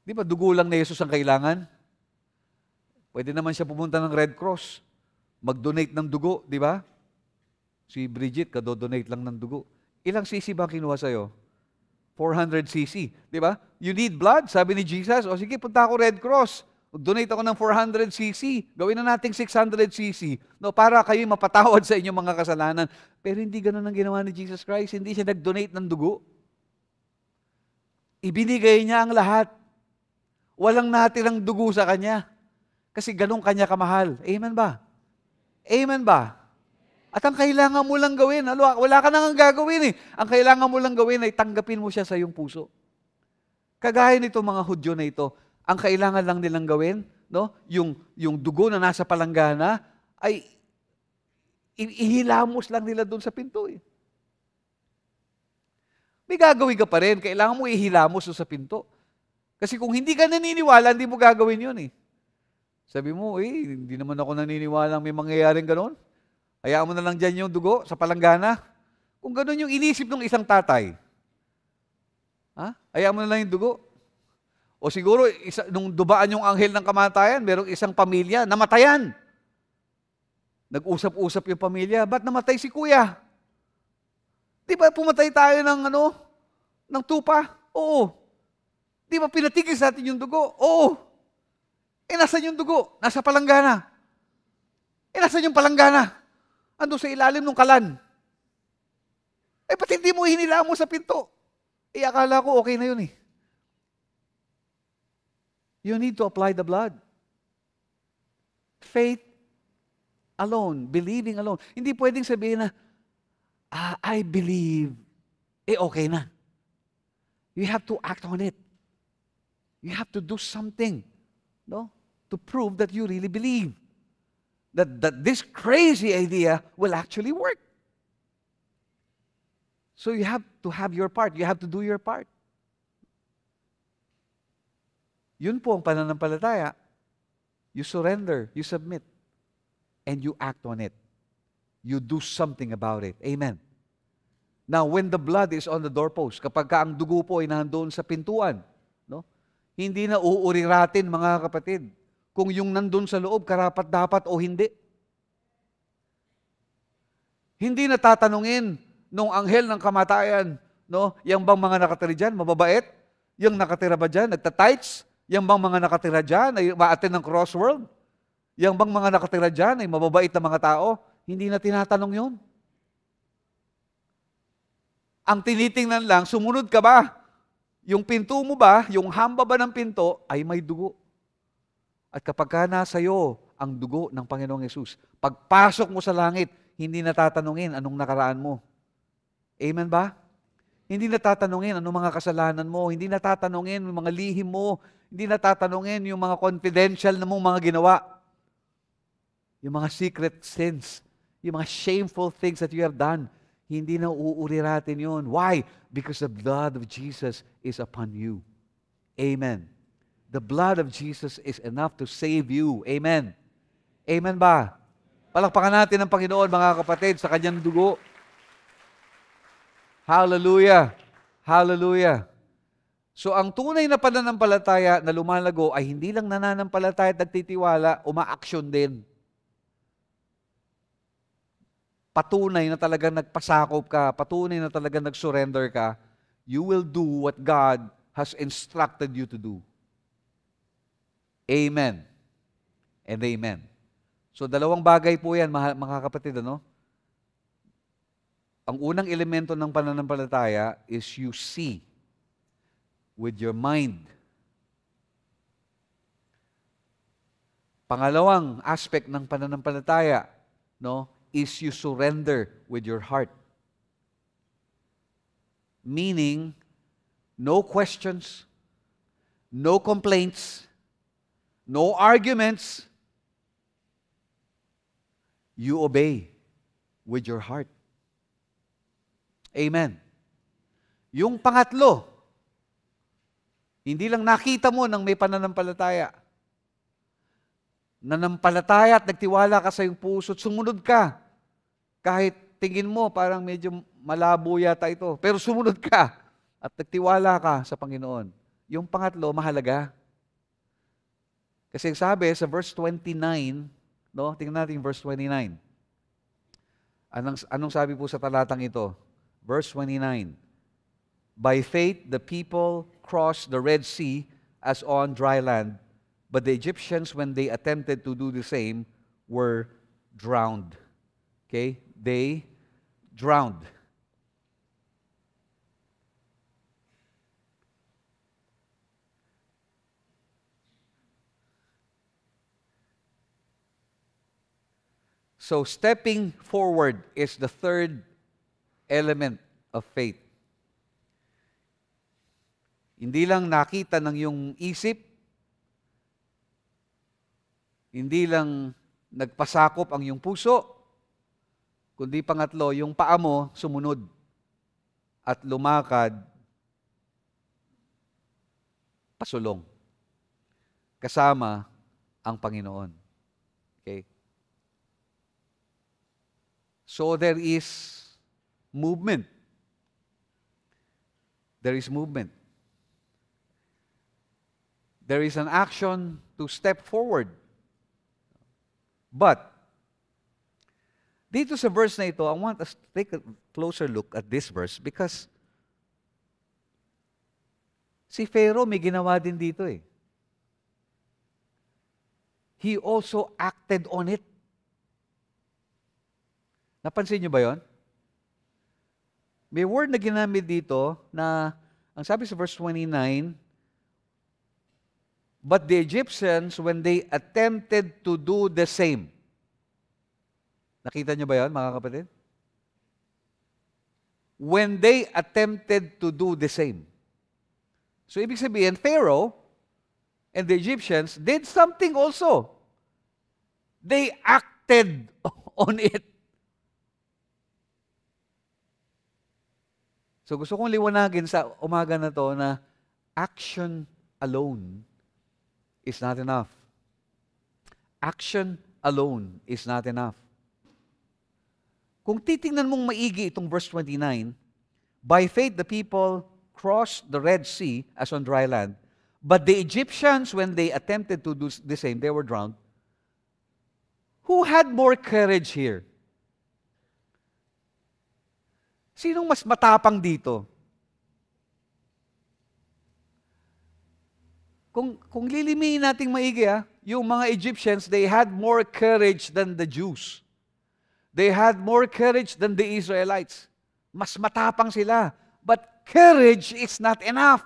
Di ba dugo lang ni Jesus ang kailangan? Pwede naman siya pumunta ng Red Cross, mag-donate ng dugo, di ba? Si Bridget, kadodonate lang ng dugo. Ilang cc ba kinuha sa'yo? 400 cc, di ba? You need blood, sabi ni Jesus. O sige, punta ako Red Cross. Donate ako ng 400 cc. Gawin na nating 600 cc. No, para kayo mapatawad sa inyong mga kasalanan. Pero hindi ganun ang ginawa ni Jesus Christ. Hindi siya nag-donate ng dugo. Ibinigay niya ang lahat. Walang natirang dugo sa Kanya. Kasi ganun Kanya kamahal. Amen ba? Amen ba? At ang kailangan mo lang gawin, wala ka nang gagawin eh. Ang kailangan mo lang gawin ay tanggapin mo siya sa iyong puso. Kagaya nito mga Hudyo na ito, ang kailangan lang nilang gawin, no, yung dugo na nasa palanggana, ay ihilamos lang nila doon sa pinto eh. May gagawin ka pa rin, kailangan mo ihilamos doon sa pinto. Kasi kung hindi ka naniniwala, hindi mo gagawin yun eh. Sabi mo, hindi naman ako naniniwala may mangyayaring gano'n. Hayaan mo na lang dyan yung dugo sa palanggana. Kung gano'n yung inisip ng isang tatay, hayaan mo na lang yung dugo. O siguro, nung dubaan yung anghel ng kamatayan, merong isang pamilya, namatayan. Nag-usap-usap yung pamilya, ba't namatay si kuya? Di ba pumatay tayo ng tupa? Oo. Di ba pinatigis natin yung dugo? Oo. Nasaan yung dugo? Nasa palanggana. Nasaan yung palanggana? Ando sa ilalim ng kalan. Ba't hindi mo hinila mo sa pinto? Akala ko okay na yun eh. You need to apply the blood. Faith alone, believing alone. Hindi pwedeng sabihin na, I believe, okay na. You have to act on it. You have to do something, no, to prove that you really believe. That this crazy idea will actually work. So you have to have your part. You have to do your part. Yun po ang pananampalataya. You surrender, you submit, and you act on it. You do something about it. Amen. Now, when the blood is on the doorpost, kapag ang dugo po ay nandoon sa pintuan, no, hindi na uuriratin, mga kapatid, kung yung nandun sa loob, karapat-dapat o hindi. Hindi na tatanungin nung anghel ng kamatayan, no, yung bang mga nakatira dyan, mababait? Yung nakatira ba dyan, nagtatights? Yung bang mga nakatira dyan, ay ma-attend ng crossworld? Yung bang mga nakatira dyan, ay mababait na mga tao? Hindi na tinatanong yun. Ang tinitingnan lang, sumunod ka ba? Yung pinto mo ba, yung hamba ba ng pinto, ay may dugo. At kapag ka nasa iyo ang dugo ng Panginoong Yesus, pagpasok mo sa langit, hindi natatanungin anong nakaraan mo. Amen ba? Hindi natatanungin anong mga kasalanan mo, hindi natatanungin yung mga lihim mo, hindi natatanungin yung mga confidential na mong mga ginawa. Yung mga secret sins, yung mga shameful things that you have done, hindi na uuriratin yun. Why? Because the blood of Jesus is upon you. Amen. The blood of Jesus is enough to save you. Amen. Amen ba? Palakpakan natin ang Panginoon, mga kapatid, sa Kanyang dugo. Hallelujah. Hallelujah. So ang tunay na pananampalataya na lumalago ay hindi lang nananampalataya at nagtitiwala, umaaksyon din. Patunay na talagang nagpasakop ka, patunay na talagang nag-surrender ka, you will do what God has instructed you to do. Amen. And amen. So dalawang bagay po yan, mga kapatid, ano? Ang unang elemento ng pananampalataya is you see with your mind. Pangalawang aspect ng pananampalataya, no, is you surrender with your heart. Meaning, no questions, no complaints, no arguments. You obey with your heart. Amen. Yung pangatlo, hindi lang nakita mo nang may pananampalataya. Nanampalataya at nagtiwala ka sa iyong puso at sumunod ka. Kahit tingin mo parang medyo malabo yata ito, pero sumunod ka at nagtiwala ka sa Panginoon. Yung pangatlo, mahalaga. Kasi sabi sa verse 29, no? Tingnan natin verse 29. Anong sabi po sa talatang ito? Verse 29. By faith, the people crossed the Red Sea as on dry land, but the Egyptians, when they attempted to do the same, were drowned. Okay? They drowned. So, stepping forward is the third element of faith. Hindi lang nakita ng iyong isip, hindi lang nagpasakop ang iyong puso, kundi pangatlo, yung paa mo sumunod at lumakad pasulong kasama ang Panginoon. Okay? So there is movement. There is movement. There is an action to step forward. But, dito sa verse na ito, I want us to take a closer look at this verse because si Pharaoh may ginawa din dito eh. He also acted on it. Napansin niyo ba yon? May word na ginamit dito na, ang sabi sa verse 29, but the Egyptians, when they attempted to do the same. Nakita niyo ba yon, mga kapatid? When they attempted to do the same. So, ibig sabihin, Pharaoh and the Egyptians did something also. They acted on it. So gusto kong liwanagin sa umaga na to na action alone is not enough. Action alone is not enough. Kung titingnan mong maigi itong verse 29, by faith the people crossed the Red Sea as on dry land, but the Egyptians, when they attempted to do the same, they were drowned. Who had more courage here? Sinong mas matapang dito? Kung lilimihin nating maigi, yung mga Egyptians, they had more courage than the Jews. They had more courage than the Israelites. Mas matapang sila. But courage is not enough.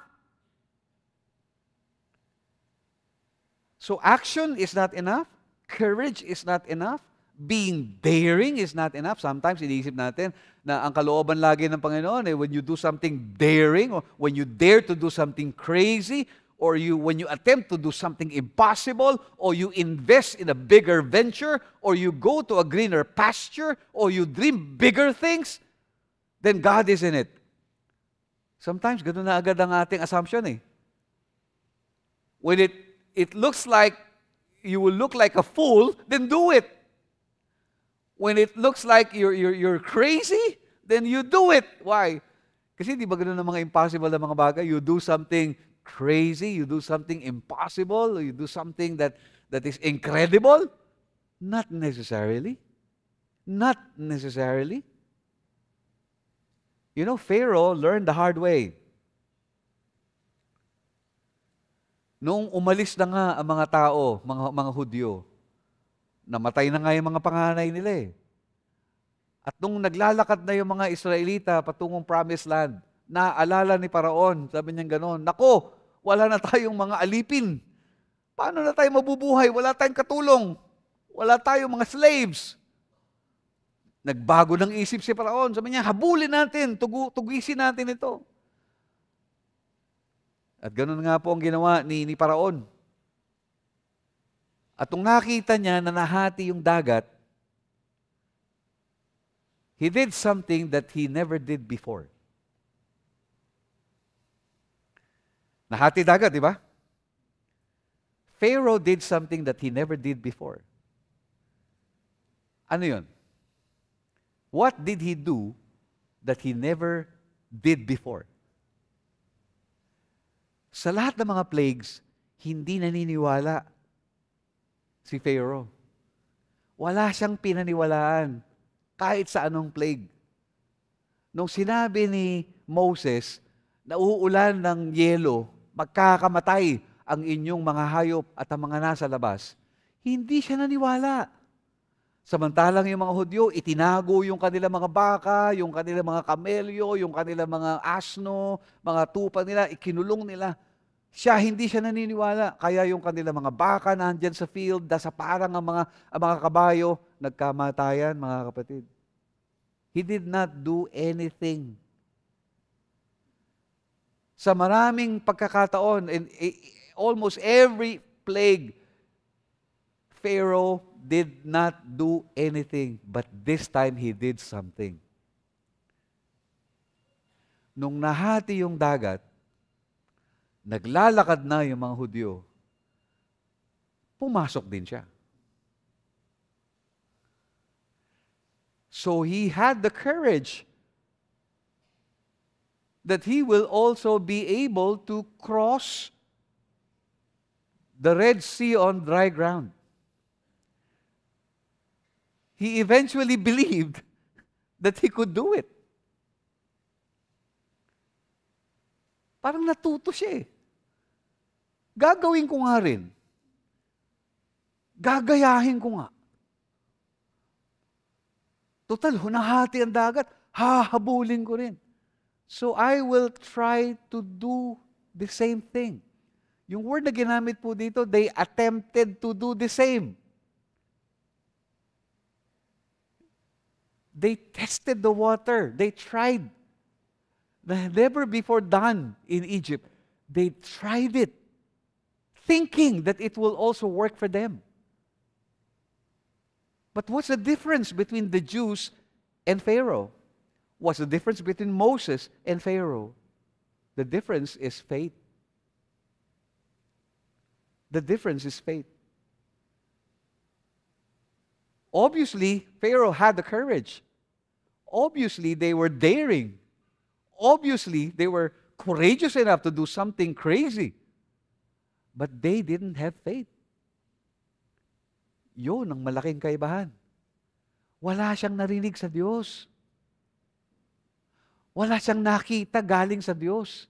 So action is not enough. Courage is not enough. Being daring is not enough. Sometimes iniisip natin na ang kalooban lagi ng Panginoon when you do something daring or when you dare to do something crazy or when you attempt to do something impossible or you invest in a bigger venture or you go to a greener pasture or you dream bigger things, then God is in it. Sometimes ganun na agad ang ating assumption eh. When it looks like you will look like a fool, then do it. When it looks like you're crazy, then you do it. Why? Kasi di ba ganun ang mga impossible na mga bagay? You do something crazy, you do something impossible, you do something that is incredible? Not necessarily. Not necessarily. You know, Pharaoh learned the hard way. Noong umalis na nga ang mga tao, mga Hudyo, namatay na nga yung mga panganay nila eh. At nung naglalakad na yung mga Israelita patungong Promised Land, naalala ni Paraon, sabi niya gano'n, "Nako, wala na tayong mga alipin. Paano na tayo mabubuhay? Wala tayong katulong. Wala tayong mga slaves." Nagbago ng isip si Paraon. Sabi niya, habulin natin, tugisin natin ito. At gano'n nga po ang ginawa ni Paraon. At nung nakita niya na nahati yung dagat, he did something that he never did before. Nahati dagat, di ba? Pharaoh did something that he never did before. Ano yun? What did he do that he never did before? Sa lahat ng mga plagues, hindi naniniwala si Pharaoh. Wala siyang pinaniwalaan kahit sa anong plague. Nung sinabi ni Moses na uulan ng yelo, magkakamatay ang inyong mga hayop at ang mga nasa labas, hindi siya naniwala. Samantalang yung mga Hudyo, itinago yung kanilang mga baka, yung kanilang mga kamelyo, yung kanilang mga asno, mga tupa nila, ikinulong nila. Hindi siya naniniwala. Kaya yung kanilang mga baka nandyan sa field, nasa parang ang mga kabayo, nagkamatayan, mga kapatid. He did not do anything. Sa maraming pagkakataon, in almost every plague, Pharaoh did not do anything, but this time he did something. Nung nahati yung dagat, naglalakad na yung mga Hudyo, pumasok din siya. So he had the courage that he will also be able to cross the Red Sea on dry ground. He eventually believed that he could do it. Parang natuto siya eh. Gagawin ko nga rin. Gagayahin ko nga. Total, nahati ang dagat, hahabulin ko rin. So I will try to do the same thing. Yung word na ginamit po dito, they attempted to do the same. They tested the water. They tried. Never before done in Egypt. They tried it, thinking that it will also work for them. But what's the difference between the Jews and Pharaoh? What's the difference between Moses and Pharaoh? The difference is faith. The difference is faith. Obviously, Pharaoh had the courage. Obviously, they were daring. Obviously, they were courageous enough to do something crazy. But they didn't have faith. Yun ang malaking kaibahan. Wala siyang narinig sa Diyos. Wala siyang nakita galing sa Diyos.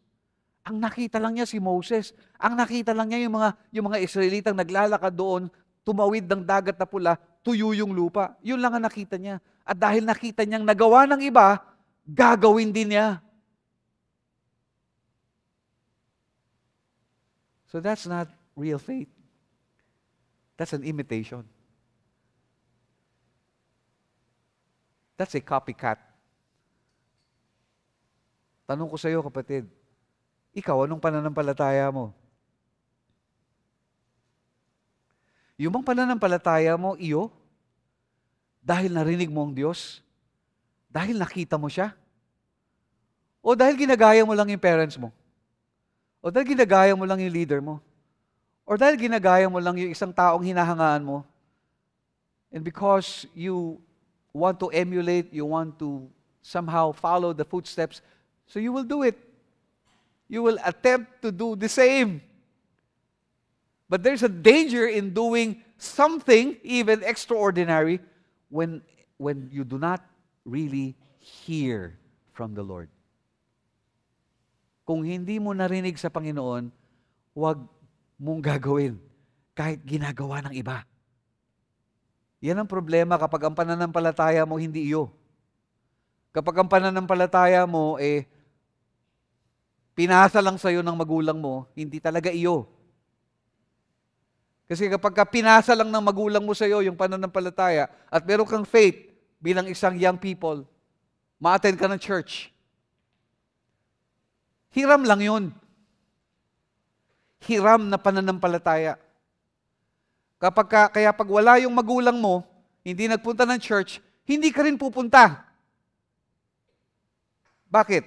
Ang nakita lang niya si Moses. Ang nakita lang niya yung mga Israelitang naglalakad doon, tumawid ng dagat na pula, tuyo yung lupa. Yun lang ang nakita niya. At dahil nakita niyang nagawa ng iba, gagawin din niya. So that's not real faith. That's an imitation. That's a copycat. Tanong ko sa iyo, kapatid, ikaw, anong pananampalataya mo? Yung bang pananampalataya mo, iyo? Dahil narinig mo ang Diyos? Dahil nakita mo siya? O dahil ginagaya mo lang yung parents mo? O dahil ginagaya mo lang yung leader mo? Or dahil ginagaya mo lang yung isang taong hinahangaan mo? And because you want to emulate, you want to somehow follow the footsteps, So you will do it. You will attempt to do the same. But there's a danger in doing something even extraordinary when you do not really hear from the Lord. Kung hindi mo narinig sa Panginoon, huwag mong gagawin kahit ginagawa ng iba. Yan ang problema kapag ang pananampalataya mo hindi iyo. Kapag ang pananampalataya mo pinasa lang sa'yo ng magulang mo, hindi talaga iyo. Kasi kapag pinasa lang ng magulang mo sa'yo yung pananampalataya at meron kang faith bilang isang young people, ma-attend ka ng church, hiram lang yun. Hiram na pananampalataya. Kaya pag wala yung magulang mo, hindi nagpunta ng church, hindi ka rin pupunta. Bakit?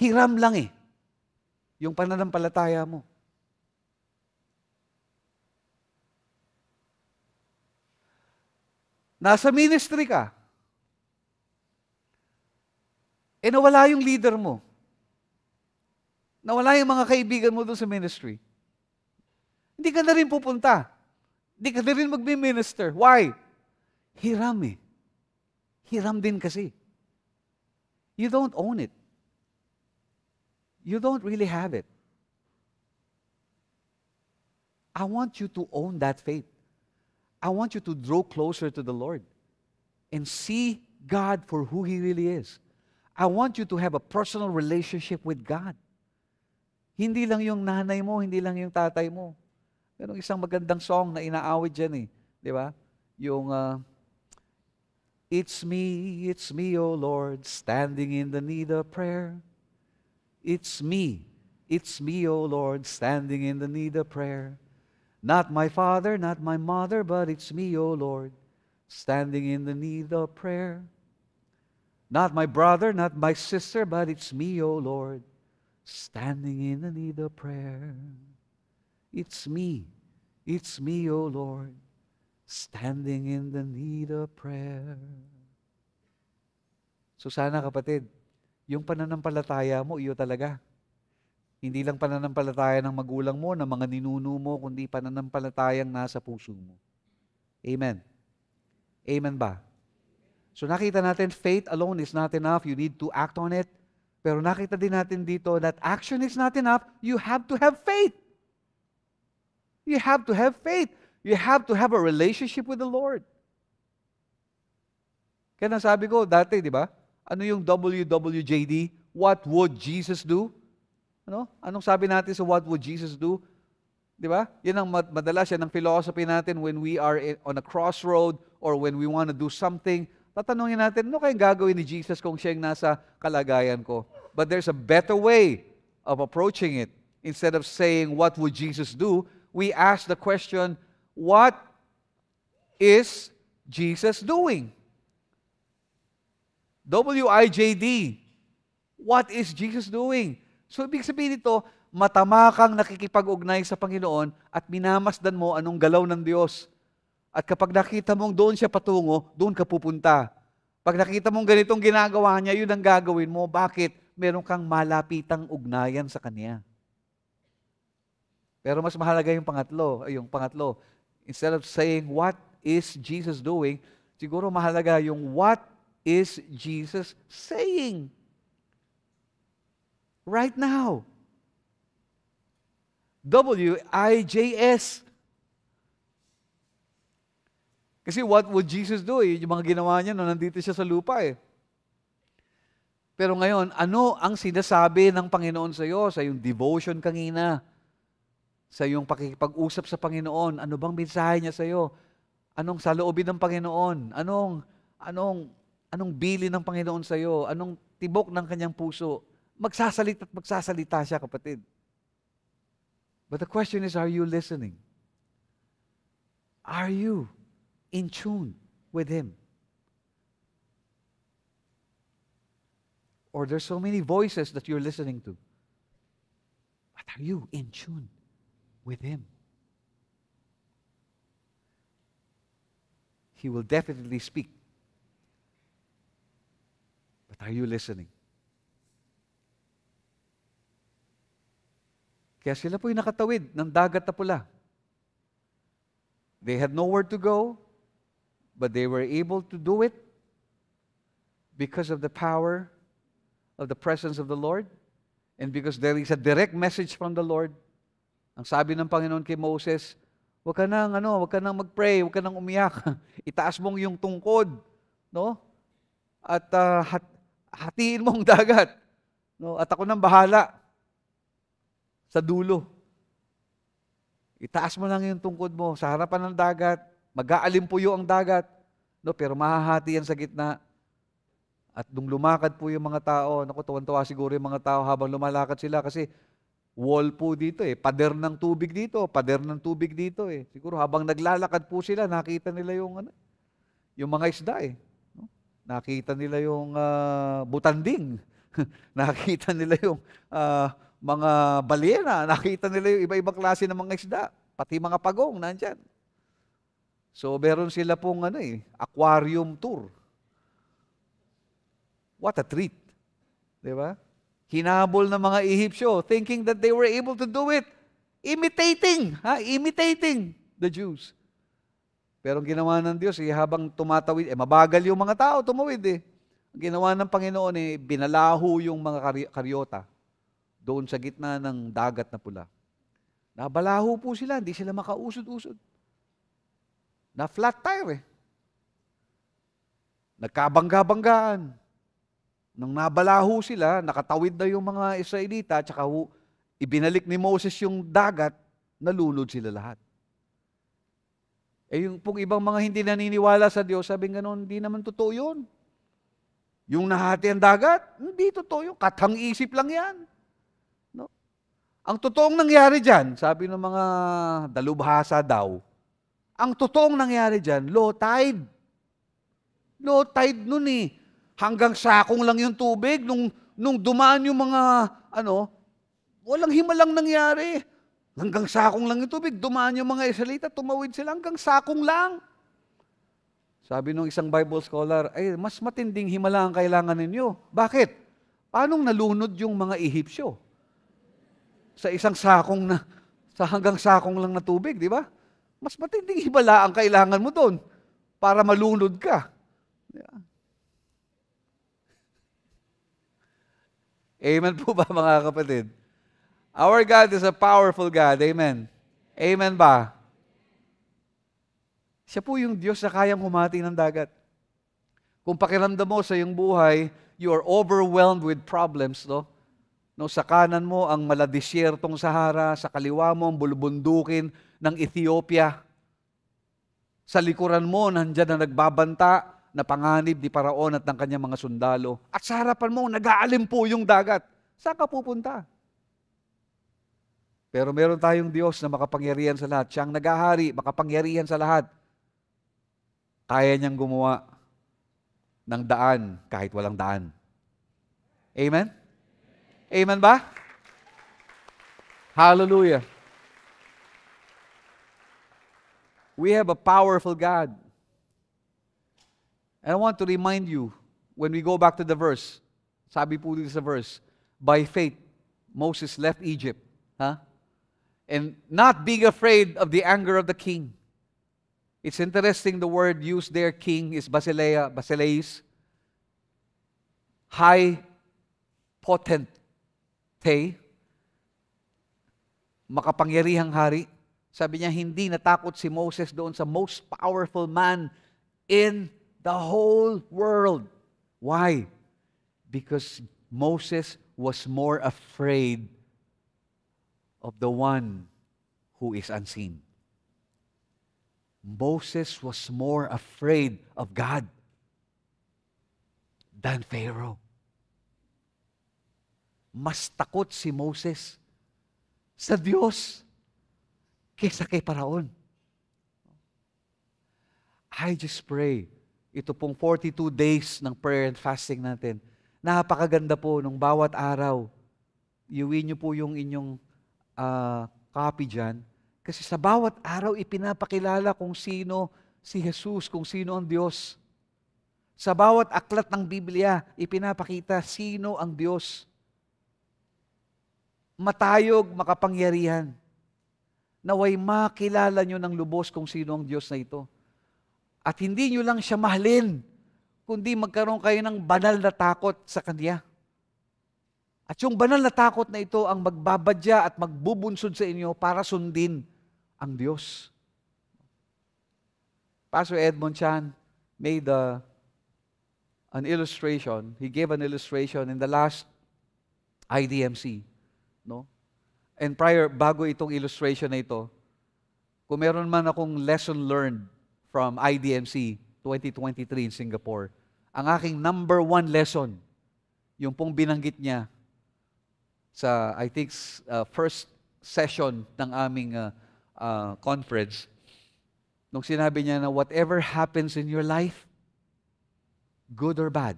Hiram lang yung pananampalataya mo. Nasa ministry ka, nawala yung leader mo. Nawala yung mga kaibigan mo doon sa ministry. Hindi ka na rin pupunta. Hindi ka na rin magmi-minister. Why? Hiram Hiram din kasi. You don't own it. You don't really have it. I want you to own that faith. I want you to draw closer to the Lord and see God for who He really is. I want you to have a personal relationship with God. Hindi lang yung nanay mo, hindi lang yung tatay mo. Merong isang magandang song na inaawit dyan Di ba? Yung, it's me, O Lord, standing in the need of prayer. It's me, O Lord, standing in the need of prayer. Not my father, not my mother, but it's me, O Lord, standing in the need of prayer. Not my brother, not my sister, but it's me, O Lord, standing in the need of prayer. It's me, O Lord, standing in the need of prayer. So sana kapatid, yung pananampalataya mo, iyo talaga. Hindi lang pananampalataya ng magulang mo, ng mga ninuno mo, kundi pananampalatayang nasa puso mo. Amen. Amen ba? So nakita natin, faith alone is not enough. You need to act on it. Pero nakita din natin dito that action is not enough. You have to have faith. You have to have faith. You have to have a relationship with the Lord. Kaya nasabi ko dati, di ba? Ano yung WWJD? What would Jesus do? Anong sabi natin sa what would Jesus do? Di ba? Yan ang madalas, yan ang philosophy natin when we are on a crossroad or when we want to do something. Tatanungin natin, ano kayang gagawin ni Jesus kung siya yung nasa kalagayan ko? But there's a better way of approaching it. Instead of saying, what would Jesus do? We ask the question, what is Jesus doing? WIJD. What is Jesus doing? So, ibig sabihin nito, matama kang nakikipag-ugnay sa Panginoon at minamasdan mo anong galaw ng Diyos. At kapag nakita mong doon siya patungo, doon ka pupunta. Pag nakita mong ganitong ginagawa niya, yun ang gagawin mo. Bakit? Meron kang malapitang ugnayan sa Kanya. Pero mas mahalaga yung pangatlo. Instead of saying, what is Jesus doing? Siguro mahalaga yung, what is Jesus saying? Right now. WIJS. Kasi what would Jesus do? Yung mga ginawa niya nung nandito siya sa lupa Pero ngayon, ano ang sinasabi ng Panginoon sa iyo? Sa iyong devotion kanina, sa iyong pakikipag-usap sa Panginoon, ano bang mensahe niya sa iyo? Anong saloobin ng Panginoon? Anong bilin ng Panginoon sa iyo? Anong tibok ng kanyang puso? Magsasalita siya, kapatid. But the question is, are you listening? Are you in tune with Him? Or there's so many voices that you're listening to. But are you in tune with Him? He will definitely speak. But are you listening? Kaya sila po'y nakatawid ng dagat na pula. They had nowhere to go, but they were able to do it because of the power of the presence of the Lord and because there is a direct message from the Lord. Ang sabi ng Panginoon kay Moses, huwag ka nang mag-pray, huwag ka nang umiyak. Itaas mong yung tungkod, no? At hatiin mo ang dagat, no? At ako nang bahala sa dulo. Itaas mo lang yung tungkod mo sa harapan ng dagat, mag-aalimpuyo ang dagat, no? Pero mahahati yan sa gitna. At nung lumakad po yung mga tao, naku, tuwan-tuwa siguro yung mga tao habang lumalakad sila kasi wall po dito pader ng tubig dito, pader ng tubig dito Siguro habang naglalakad po sila, nakita nila yung mga isda no? Nakita nila yung butanding, nakita nila yung mga balyena, nakita nila yung iba-ibang klase ng mga isda, pati mga pagong nandyan. So meron sila pong aquarium tour. What a treat. Di ba? Hinabol ng mga Ehipsyo, thinking that they were able to do it, imitating the Jews. Pero ang ginawa ng Diyos, habang tumatawid, mabagal yung mga tao, tumawid Ang ginawa ng Panginoon, binalaho yung mga karyota doon sa gitna ng dagat na pula. Nabalaho po sila, hindi sila makausod-usod. Na flat tire Nagkabangga-banggaan. Nung nabalaho sila, nakatawid na yung mga Israelita, tsaka ibinalik ni Moses yung dagat, nalunod sila lahat. Yung pong ibang mga hindi naniniwala sa Diyos, sabi gano'n, hindi naman totoo yun. Yung nahati ang dagat, hindi totoo yun. Katang-isip lang yan. No? Ang totoong nangyari dyan, sabi ng mga dalubhasa daw, ang totoong nangyari dyan, low tide. Low tide nun Hanggang sakong lang yung tubig. Nung dumaan yung mga, walang himalang nangyari. Hanggang sakong lang yung tubig. Dumaan yung mga Israelita, tumawid sila hanggang sakong lang. Sabi nung isang Bible scholar, mas matinding himala ang kailangan ninyo. Bakit? Paanong nalunod yung mga Ehipsyo? Sa isang sakong sa hanggang sakong lang na tubig, di ba? Mas matinding himala ang kailangan mo doon para malunod ka. Yeah. Amen po ba mga kapatid? Our God is a powerful God. Amen. Amen ba? Siya po yung Diyos na kayang humati ng dagat. Kung pakiramdam mo sa iyong buhay, you are overwhelmed with problems, no? No, sa kanan mo ang maladisyertong Sahara, sa kaliwa mo ang bulubundukin ng Ethiopia. Sa likuran mo, nandyan na nagbabanta na panganib ni Paraon at ng kanyang mga sundalo. At sa harapan mo, nag-aalim po yung dagat. Saan ka pupunta? Pero meron tayong Diyos na makapangyarihan sa lahat. Siyang nag-ahari, makapangyarihan sa lahat. Kaya niyang gumawa ng daan kahit walang daan. Amen? Amen ba? Hallelujah. We have a powerful God. And I want to remind you, when we go back to the verse, sabi po dito sa verse, by faith, Moses left Egypt, and not being afraid of the anger of the king. It's interesting, the word used there, king, is basileis, high potente, makapangyarihang hari. Sabi niya, hindi natakot si Moses doon sa most powerful man in the whole world. Why? Because Moses was more afraid of the one who is unseen. Moses was more afraid of God than Pharaoh. Mas takot si Moses sa Diyos kaysa kay Paraon. I just pray, ito pong 42 days ng prayer and fasting natin, napakaganda po nung bawat araw. Iuwi niyo po yung inyong copy dyan. Kasi sa bawat araw, ipinapakilala kung sino si Jesus, kung sino ang Diyos. Sa bawat aklat ng Biblia, ipinapakita sino ang Diyos. matayog, makapangyarihan. Naway makilala nyo ng lubos kung sino ang Diyos na ito. At hindi nyo lang siya mahalin, kundi magkaroon kayo ng banal na takot sa Kanya. At yung banal na takot na ito ang magbabadya at magbubunsod sa inyo para sundin ang Diyos. Pastor Edmond Chan made an illustration. He gave an illustration in the last IDMC. No? And bago itong illustration na ito, kung meron man akong lesson learned from IDMC 2023 in Singapore, ang aking number 1 lesson, yung pong binanggit niya sa, I think, first session ng aming conference, nung sinabi niya na whatever happens in your life, good or bad,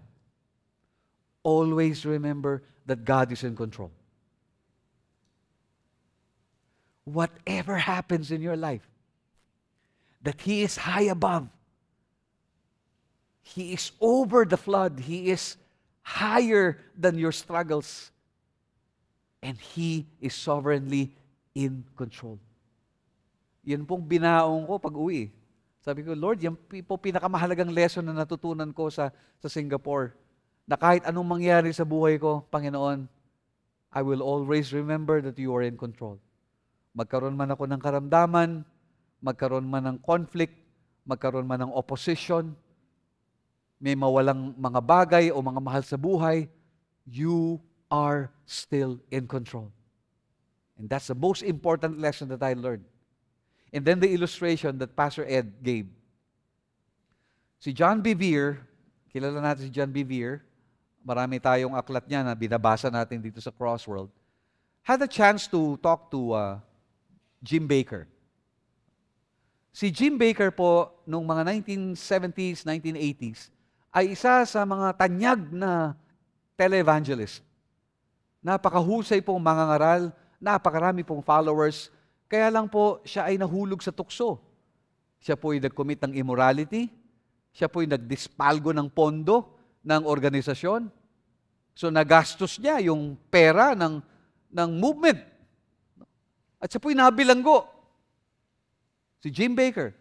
always remember that God is in control. Whatever happens in your life, that He is high above. He is over the flood. He is higher than your struggles. And He is sovereignly in control. Yan pong binaong ko pag uwi. Sabi ko, Lord, yan po pinakamahalagang lesson na natutunan ko sa Singapore. Na kahit anong mangyari sa buhay ko, Panginoon, I will always remember that You are in control. Magkaroon man ako ng karamdaman, magkaroon man ng conflict, magkaroon man ng opposition, may mawalang mga bagay o mga mahal sa buhay, You are still in control. And that's the most important lesson that I learned. And then the illustration that Pastor Ed gave. Si John Bevere, kilala natin si John Bevere, marami tayong aklat niya na binabasa natin dito sa Crossworld, had a chance to talk to Jim Bakker. Si Jim Bakker po, noong mga 1970s, 1980s, ay isa sa mga tanyag na televangelist. Napakahusay pong mangangaral, napakarami pong followers, kaya lang po siya ay nahulog sa tukso. Siya po ay nag-commit ng immorality, siya po ay nagdispalgo ng pondo ng organisasyon. So nagastos niya yung pera ng movement. At siya po ay nabilanggo. Si Jim Bakker,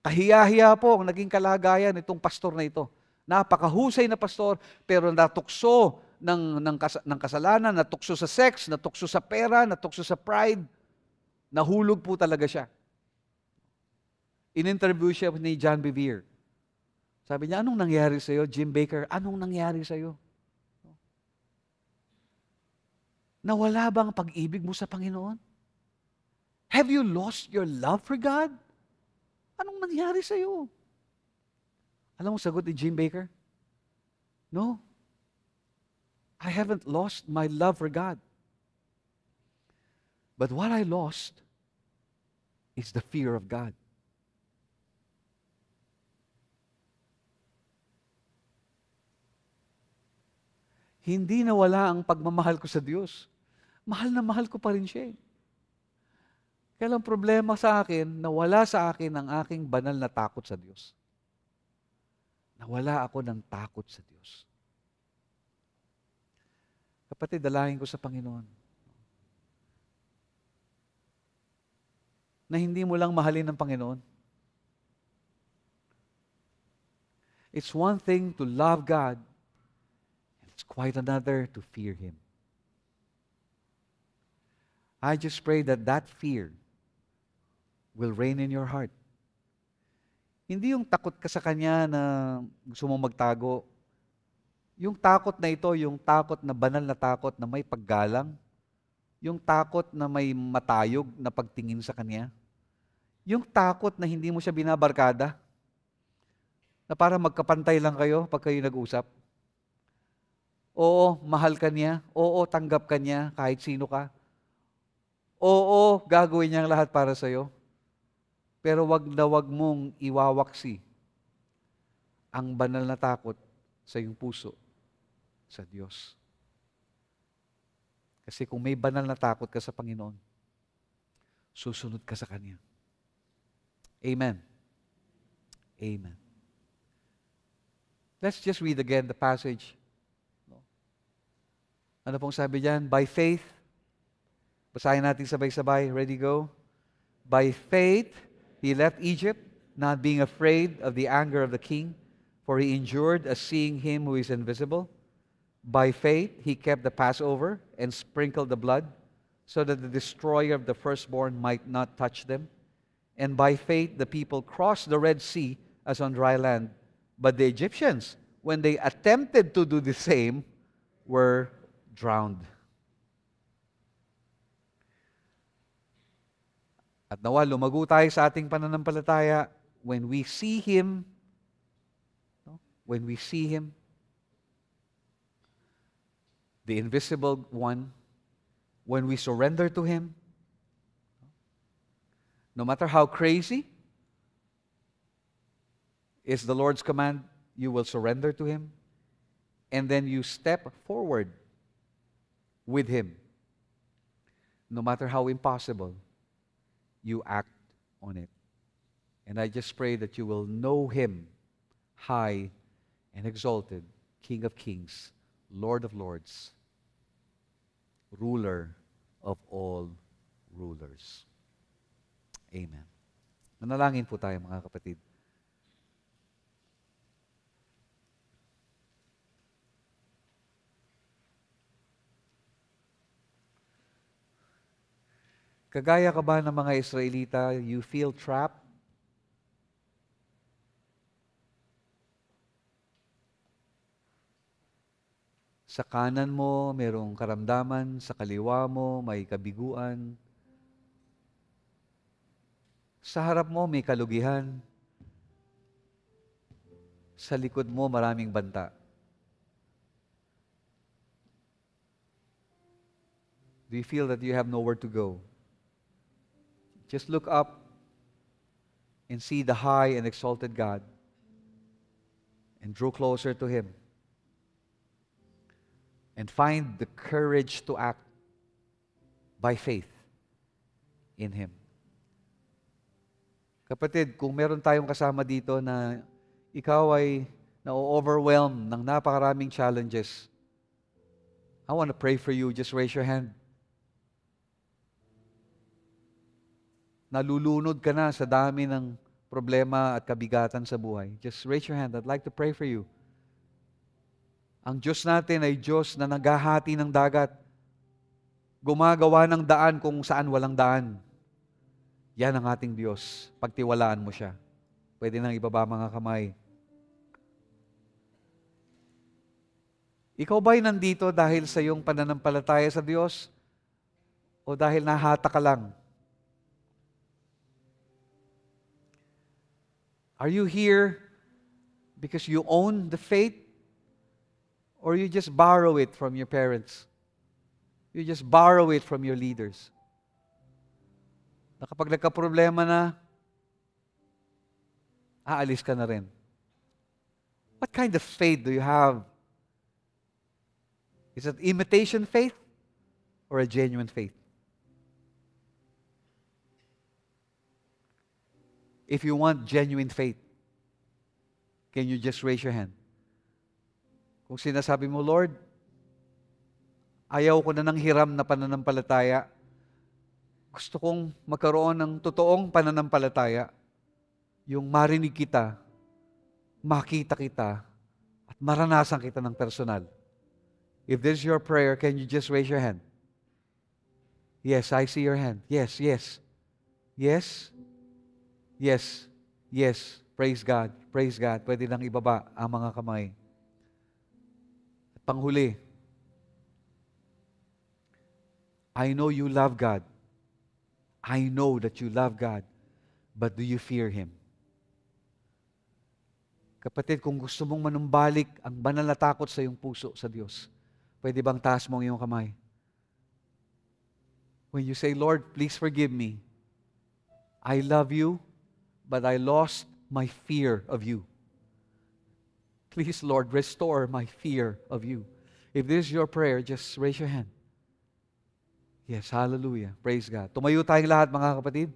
kahiya-hiya po ang naging kalagayan nitong pastor na ito. Napakahusay na pastor, pero natukso ng kasalanan, natukso sa sex, natukso sa pera, natukso sa pride, nahulog po talaga siya. In-interview siya ni John Bevere. Sabi niya, anong nangyari sa'yo, Jim Bakker? Anong nangyari sa'yo? Nawala bang pag-ibig mo sa Panginoon? Have you lost your love for God? Anong nangyari sa'yo? Alam mo sagot ni Jim Bakker? No. I haven't lost my love for God. But what I lost is the fear of God. Hindi nawala ang pagmamahal ko sa Diyos. Mahal na mahal ko pa rin siya. Kaya lang problema sa akin, nawala sa akin ang aking banal na takot sa Diyos. Nawala ako ng takot sa Diyos. Kapatid, dalangin ko sa Panginoon na hindi mo lang mahalin ng Panginoon. It's one thing to love God, and it's quite another to fear Him. I just pray that that fear will reign in your heart. Hindi yung takot ka sa Kanya na gusto mong magtago. Yung takot na ito, yung takot na banal na takot na may paggalang, yung takot na may matayog na pagtingin sa Kanya, yung takot na hindi mo siya binabarkada, na para magkapantay lang kayo pag kayo nag-usap. Oo, mahal ka niya. Oo, tanggap ka niya kahit sino ka. Oo, gagawin niya ang lahat para sa'yo. Pero wag na wag mong iwawaksi ang banal na takot sa iyong puso sa Diyos. Kasi kung may banal na takot ka sa Panginoon, susunod ka sa Kanya. Amen. Amen. Let's just read again the passage. Ano pong sabi diyan? By faith, Basahin natin sabay-sabay. Ready, go? By faith, he left Egypt, not being afraid of the anger of the king, for he endured as seeing him who is invisible. By faith, he kept the Passover and sprinkled the blood, so that the destroyer of the firstborn might not touch them. And by faith, the people crossed the Red Sea as on dry land. But the Egyptians, when they attempted to do the same, were drowned. At nawa, lumago tayo sa ating pananampalataya when we see Him, when we see Him, the invisible one, when we surrender to Him, no matter how crazy is the Lord's command, you will surrender to Him, and then you step forward with Him. No matter how impossible, you act on it. And I just pray that you will know Him, high and exalted, King of kings, Lord of lords, ruler of all rulers. Amen. Manalangin po tayo, mga kapatid. Kagaya ka ba ng mga Israelita, you feel trapped? Sa kanan mo, mayroong karamdaman. Sa kaliwa mo, may kabiguan. Sa harap mo, may kalugihan. Sa likod mo, maraming banta. Do you feel that you have nowhere to go? Just look up and see the high and exalted God and draw closer to Him. And find the courage to act by faith in Him. Kapatid, kung meron tayong kasama dito na ikaw ay na-overwhelm ng napakaraming challenges, I want to pray for you. Just raise your hand. Nalulunod ka na sa dami ng problema at kabigatan sa buhay. Just raise your hand. I'd like to pray for you. Ang Diyos natin ay Diyos na naghahati ng dagat. Gumagawa ng daan kung saan walang daan. Yan ang ating Diyos. Pagtiwalaan mo siya. Pwede nang ibaba mga kamay. Ikaw ba'y nandito dahil sa iyong pananampalataya sa Diyos? O dahil nahata ka lang? Are you here because you own the faith? Or you just borrow it from your parents? You just borrow it from your leaders? Na kapag nagka-problema na, aalis ka na rin. What kind of faith do you have? Is it imitation faith or a genuine faith? If you want genuine faith, can you just raise your hand? Kung sinasabi mo, Lord, ayaw ko na ng hiram na pananampalataya. Gusto kong magkaroon ng totoong pananampalataya. Yung marinig kita, makita kita, at maranasan kita ng personal. If this is your prayer, can you just raise your hand? Yes, I see your hand. Yes, yes. Yes? Yes, yes. Praise God. Praise God. Pwede nang ibaba ang mga kamay. At panghuli, I know you love God. I know that you love God. But do you fear Him? Kapatid, kung gusto mong manumbalik ang banal na takot sa iyong puso sa Diyos, pwede bang taas mo ang iyong kamay? When you say, Lord, please forgive me. I love you, but I lost my fear of you. Please, Lord, restore my fear of you. If this is your prayer, just raise your hand. Yes, hallelujah. Praise God. Tumayo tayong lahat, mga kapatid.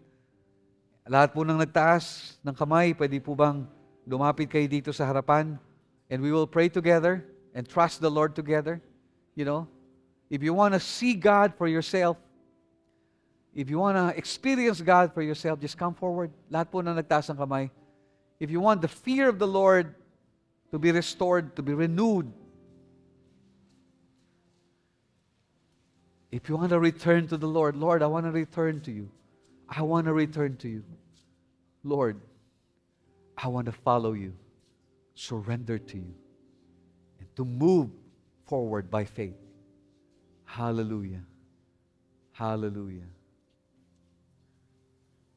Lahat po nang nagtaas ng kamay, pwede po bang lumapit kayo dito sa harapan? And we will pray together and trust the Lord together. You know, if you want to see God for yourself, If you want to experience God for yourself, just come forward. Lahat po na nagtaas ng kamay. If you want the fear of the Lord to be restored, to be renewed, if you want to return to the Lord, Lord, I want to return to you. I want to return to you. Lord, I want to follow you, surrender to you, and to move forward by faith. Hallelujah. Hallelujah.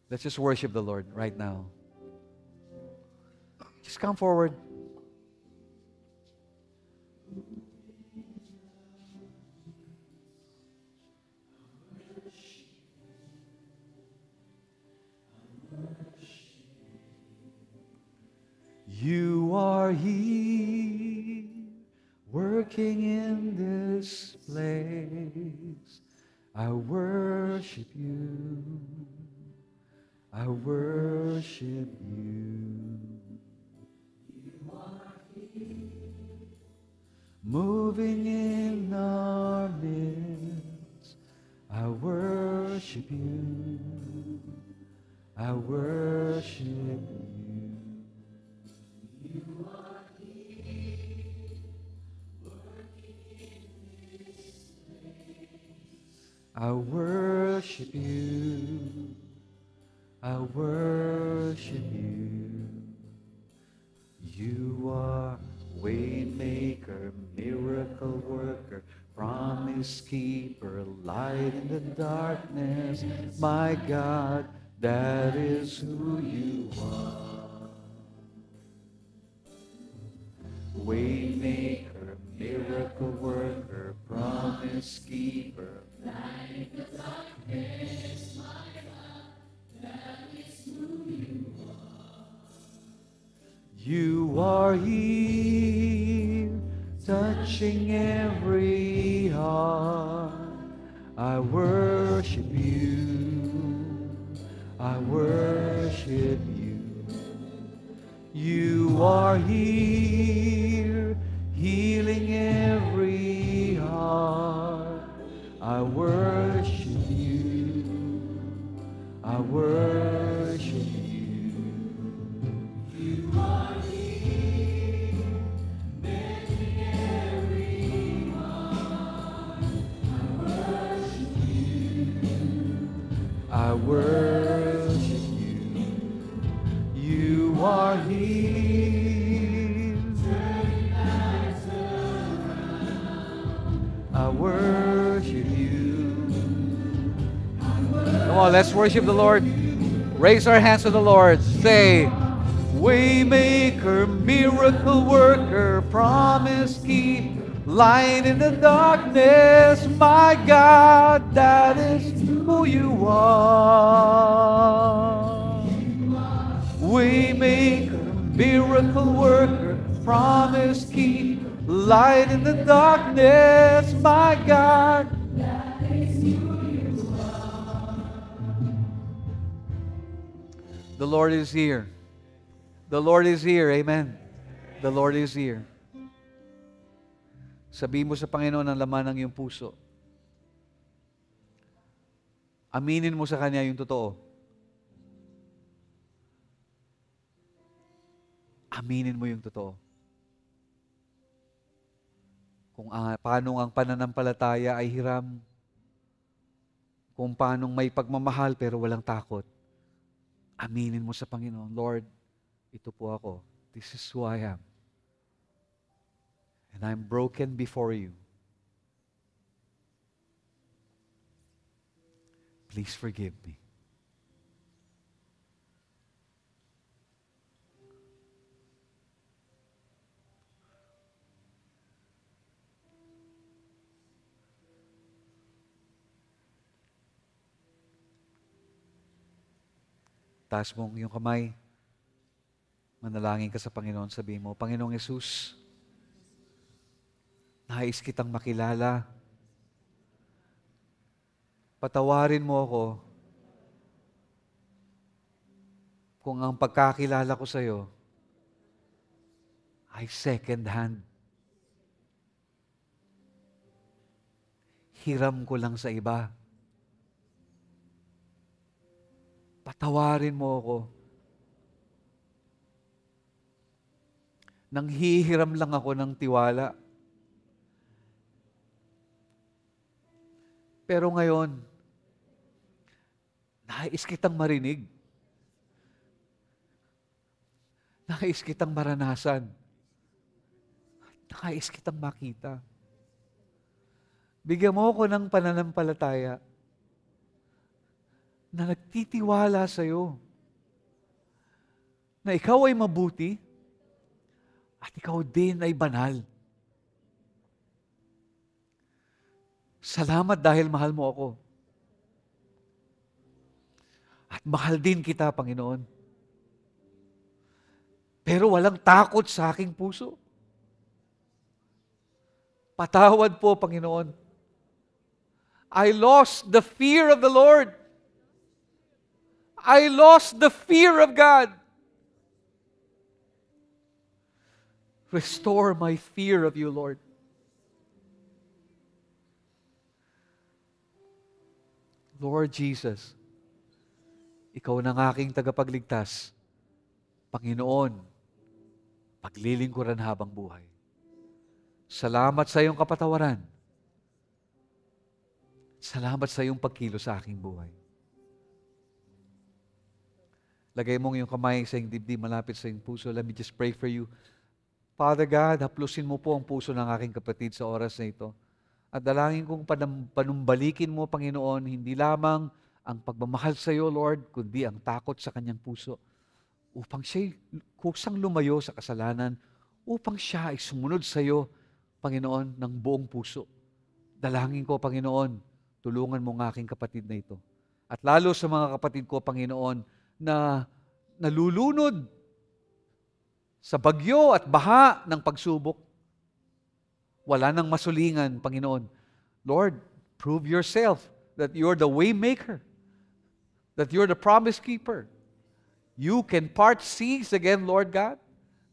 Let's just worship the Lord right now. Just come forward. You are here, working in this place. I worship you. I worship you. You are here, moving in our midst. I worship you. I worship you. You are here, working in this place. I worship you. I worship you. You are waymaker, miracle worker, promise keeper, light in the darkness. My God, that is who you are. Waymaker, miracle worker, promise keeper, light in the darkness. My God, that is who you are. You are here, touching every heart. I worship you. I worship you. You are here, healing every heart. I worship you. I worship you. You are here, mending every heart. I worship you. I worship you. You are here, turning lives around. I worship you. Come on, let's worship the Lord. Raise our hands to the Lord. Say, Waymaker, miracle worker, promise keeper, light in the darkness. My God, that is who you are. Waymaker, miracle worker, promise keeper, light in the darkness. My God, that is who you are. The Lord is here. The Lord is here. Amen. The Lord is here. Sabihin mo sa Panginoon ang laman ng iyong puso. Aminin mo sa Kanya yung totoo. Aminin mo yung totoo. Kung paano ang pananampalataya ay hiram. Kung paano may pagmamahal pero walang takot. Aminin mo sa Panginoon, Lord, ito po ako. This is who I am. And I'm broken before you. Please forgive me. Taas mo yung kamay. Manalangin ka sa Panginoon. Sabihin mo, Panginoong Yesus, nais kitang makilala. Patawarin mo ako kung ang pagkakilala ko sa iyo ay second hand. Hiram ko lang sa iba. Patawarin mo ako. Nanghihiram lang ako ng tiwala. Pero ngayon, nais kitang marinig. Nais kitang maranasan. Nais kitang makita. Bigyan mo ako ng pananampalataya na nagtitiwala sa iyo. Na ikaw ay mabuti at ikaw din ay banal. Salamat dahil mahal mo ako. At mahal din kita, Panginoon. Pero walang takot sa aking puso. Patawad po, Panginoon. I lost the fear of the Lord. I lost the fear of God. Restore my fear of you, Lord. Lord Jesus, ikaw na ang aking tagapagligtas. Panginoon, paglilingkuran habang buhay. Salamat sa iyong kapatawaran. Salamat sa iyong pagkilo sa aking buhay. Lagay mong iyong kamay sa iyong dibdib, malapit sa iyong puso. Let me just pray for you. Father God, haplusin mo po ang puso ng aking kapatid sa oras na ito. At dalangin kong panumbalikin mo, Panginoon, hindi lamang ang pagmamahal sa iyo, Lord, kundi ang takot sa kanyang puso. Upang siya'y kusang lumayo sa kasalanan, upang siya ay sumunod sa iyo, Panginoon, ng buong puso. Dalangin ko, Panginoon, tulungan mo ang aking kapatid na ito. At lalo sa mga kapatid ko, Panginoon, na nalulunod sa bagyo at baha ng pagsubok. Wala nang masulingan, Panginoon. Lord, prove yourself that you're the way maker, that you're the promise keeper. You can part seas again, Lord God.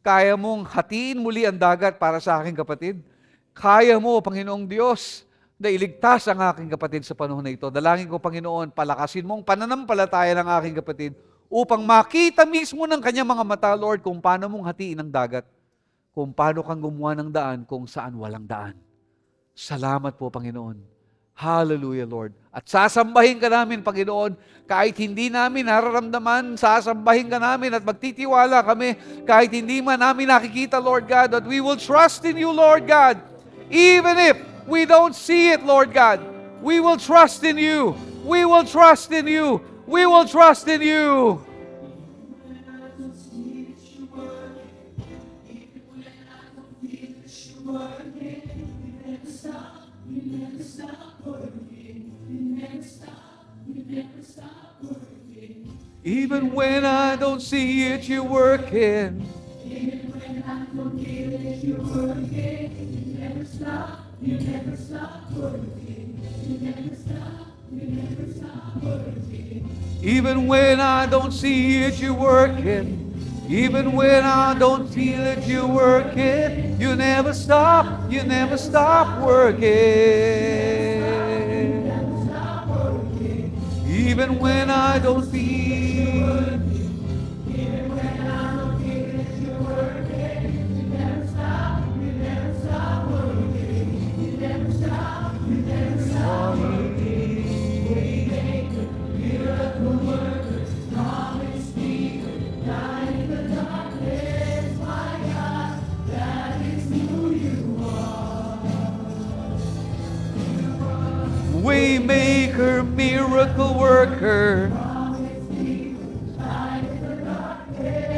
Kaya mong hatiin muli ang dagat para sa aking kapatid. Kaya mo, Panginoong Diyos, na iligtas ang aking kapatid sa panahon na ito. Dalangin ko, Panginoon, palakasin mo ang pananampalataya ng aking kapatid upang makita mismo ng kanyang mga mata, Lord, kung paano mong hatiin ang dagat, kung paano kang gumawa ng daan kung saan walang daan. Salamat po, Panginoon. Hallelujah, Lord. At sasambahin ka namin, Panginoon, kahit hindi namin nararamdaman, sasambahin ka namin at magtitiwala kami, kahit hindi man namin nakikita, Lord God, that we will trust in you, Lord God. Even if we don't see it, Lord God, we will trust in you. We will trust in you. We will trust in you. Even when I don't see it, you're working. Even when I don't feel it, you're working. You never stop. You never stop working. You never stop. You never stop working. Even when I don't see it, you're working. Even when I don't feel it, you're working. You never stop. You never stop working. Even when I don't feel it, even when I don't feel it, you're working. You never stop. You never stop working. You never stop. You never stop working. Waymaker, miracle worker, promise keeper, light in the darkness, my God, that is who you are. Waymaker, miracle worker, promise keeper, light in the darkness,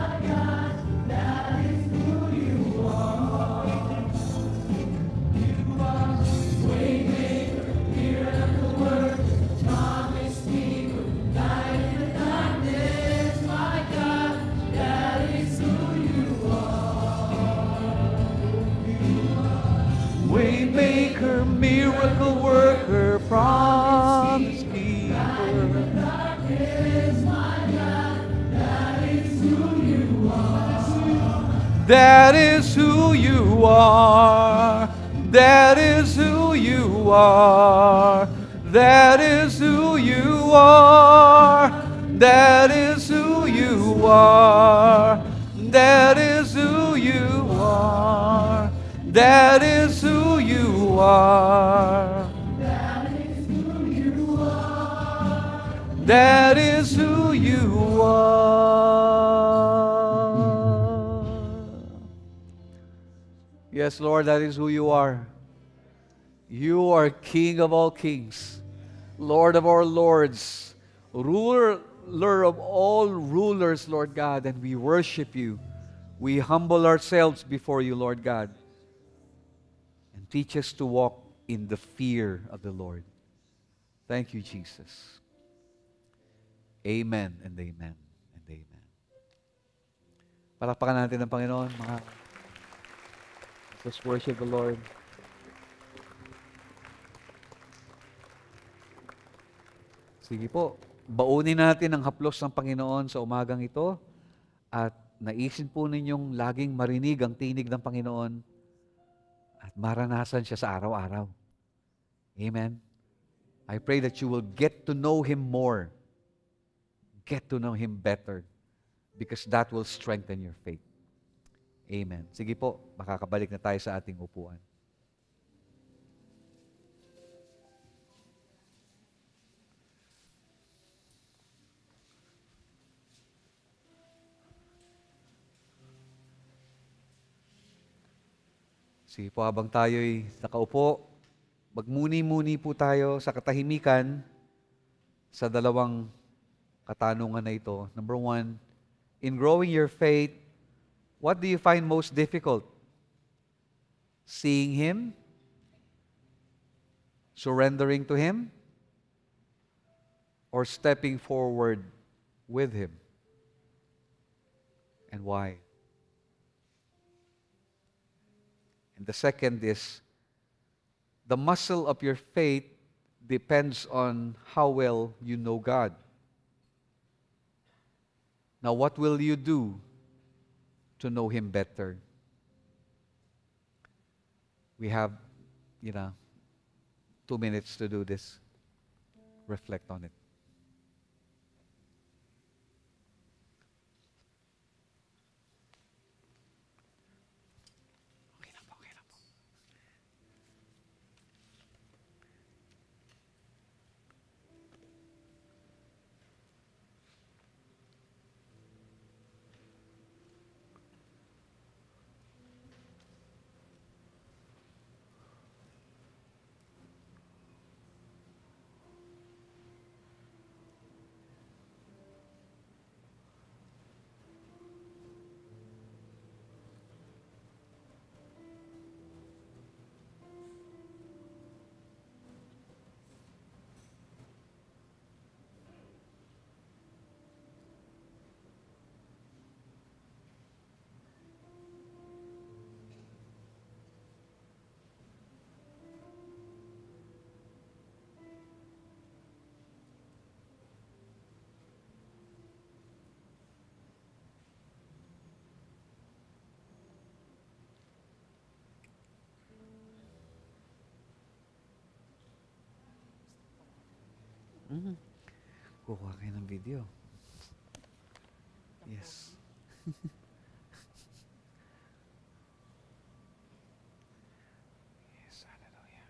my God, that is who you are. You are waymaker, miracle worker, promise keeper, light in the darkness, my God, that is who you are. Waymaker, miracle worker, promise keeper. That is who you are. That is who you are. That is who you are. That is who you are. That is who you are. That is who you are. That is who you are. Yes, Lord, that is who you are. You are King of all kings, Lord of all lords, ruler of all rulers, Lord God, and we worship you. We humble ourselves before you, Lord God, and teach us to walk in the fear of the Lord. Thank you, Jesus. Amen and amen and amen. Palakpakan natin ang Panginoon, mga. Let's worship the Lord. Sige po, baunin natin ang haplos ng Panginoon sa umagang ito at naisin po ninyong laging marinig ang tinig ng Panginoon at maranasan siya sa araw-araw. Amen. I pray that you will get to know Him more, get to know Him better, because that will strengthen your faith. Amen. Sige po, makakabalik na tayo sa ating upuan. Sige po, habang tayo'y nakaupo, magmuni-muni po tayo sa katahimikan sa dalawang katanungan na ito. Number one, in growing your faith, what do you find most difficult? Seeing Him? Surrendering to Him? Or stepping forward with Him? And why? And the second is, the muscle of your faith depends on how well you know God. Now, what will you do to know Him better? We have, 2 minutes to do this. Reflect on it. Kukuha kayo ng video. Yes. Yes, hallelujah.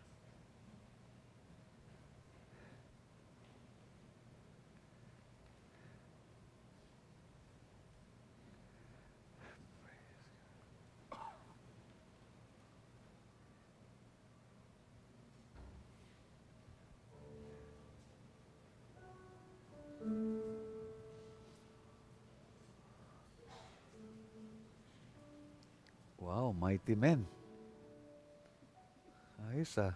Wow, mighty men. Ayos ah.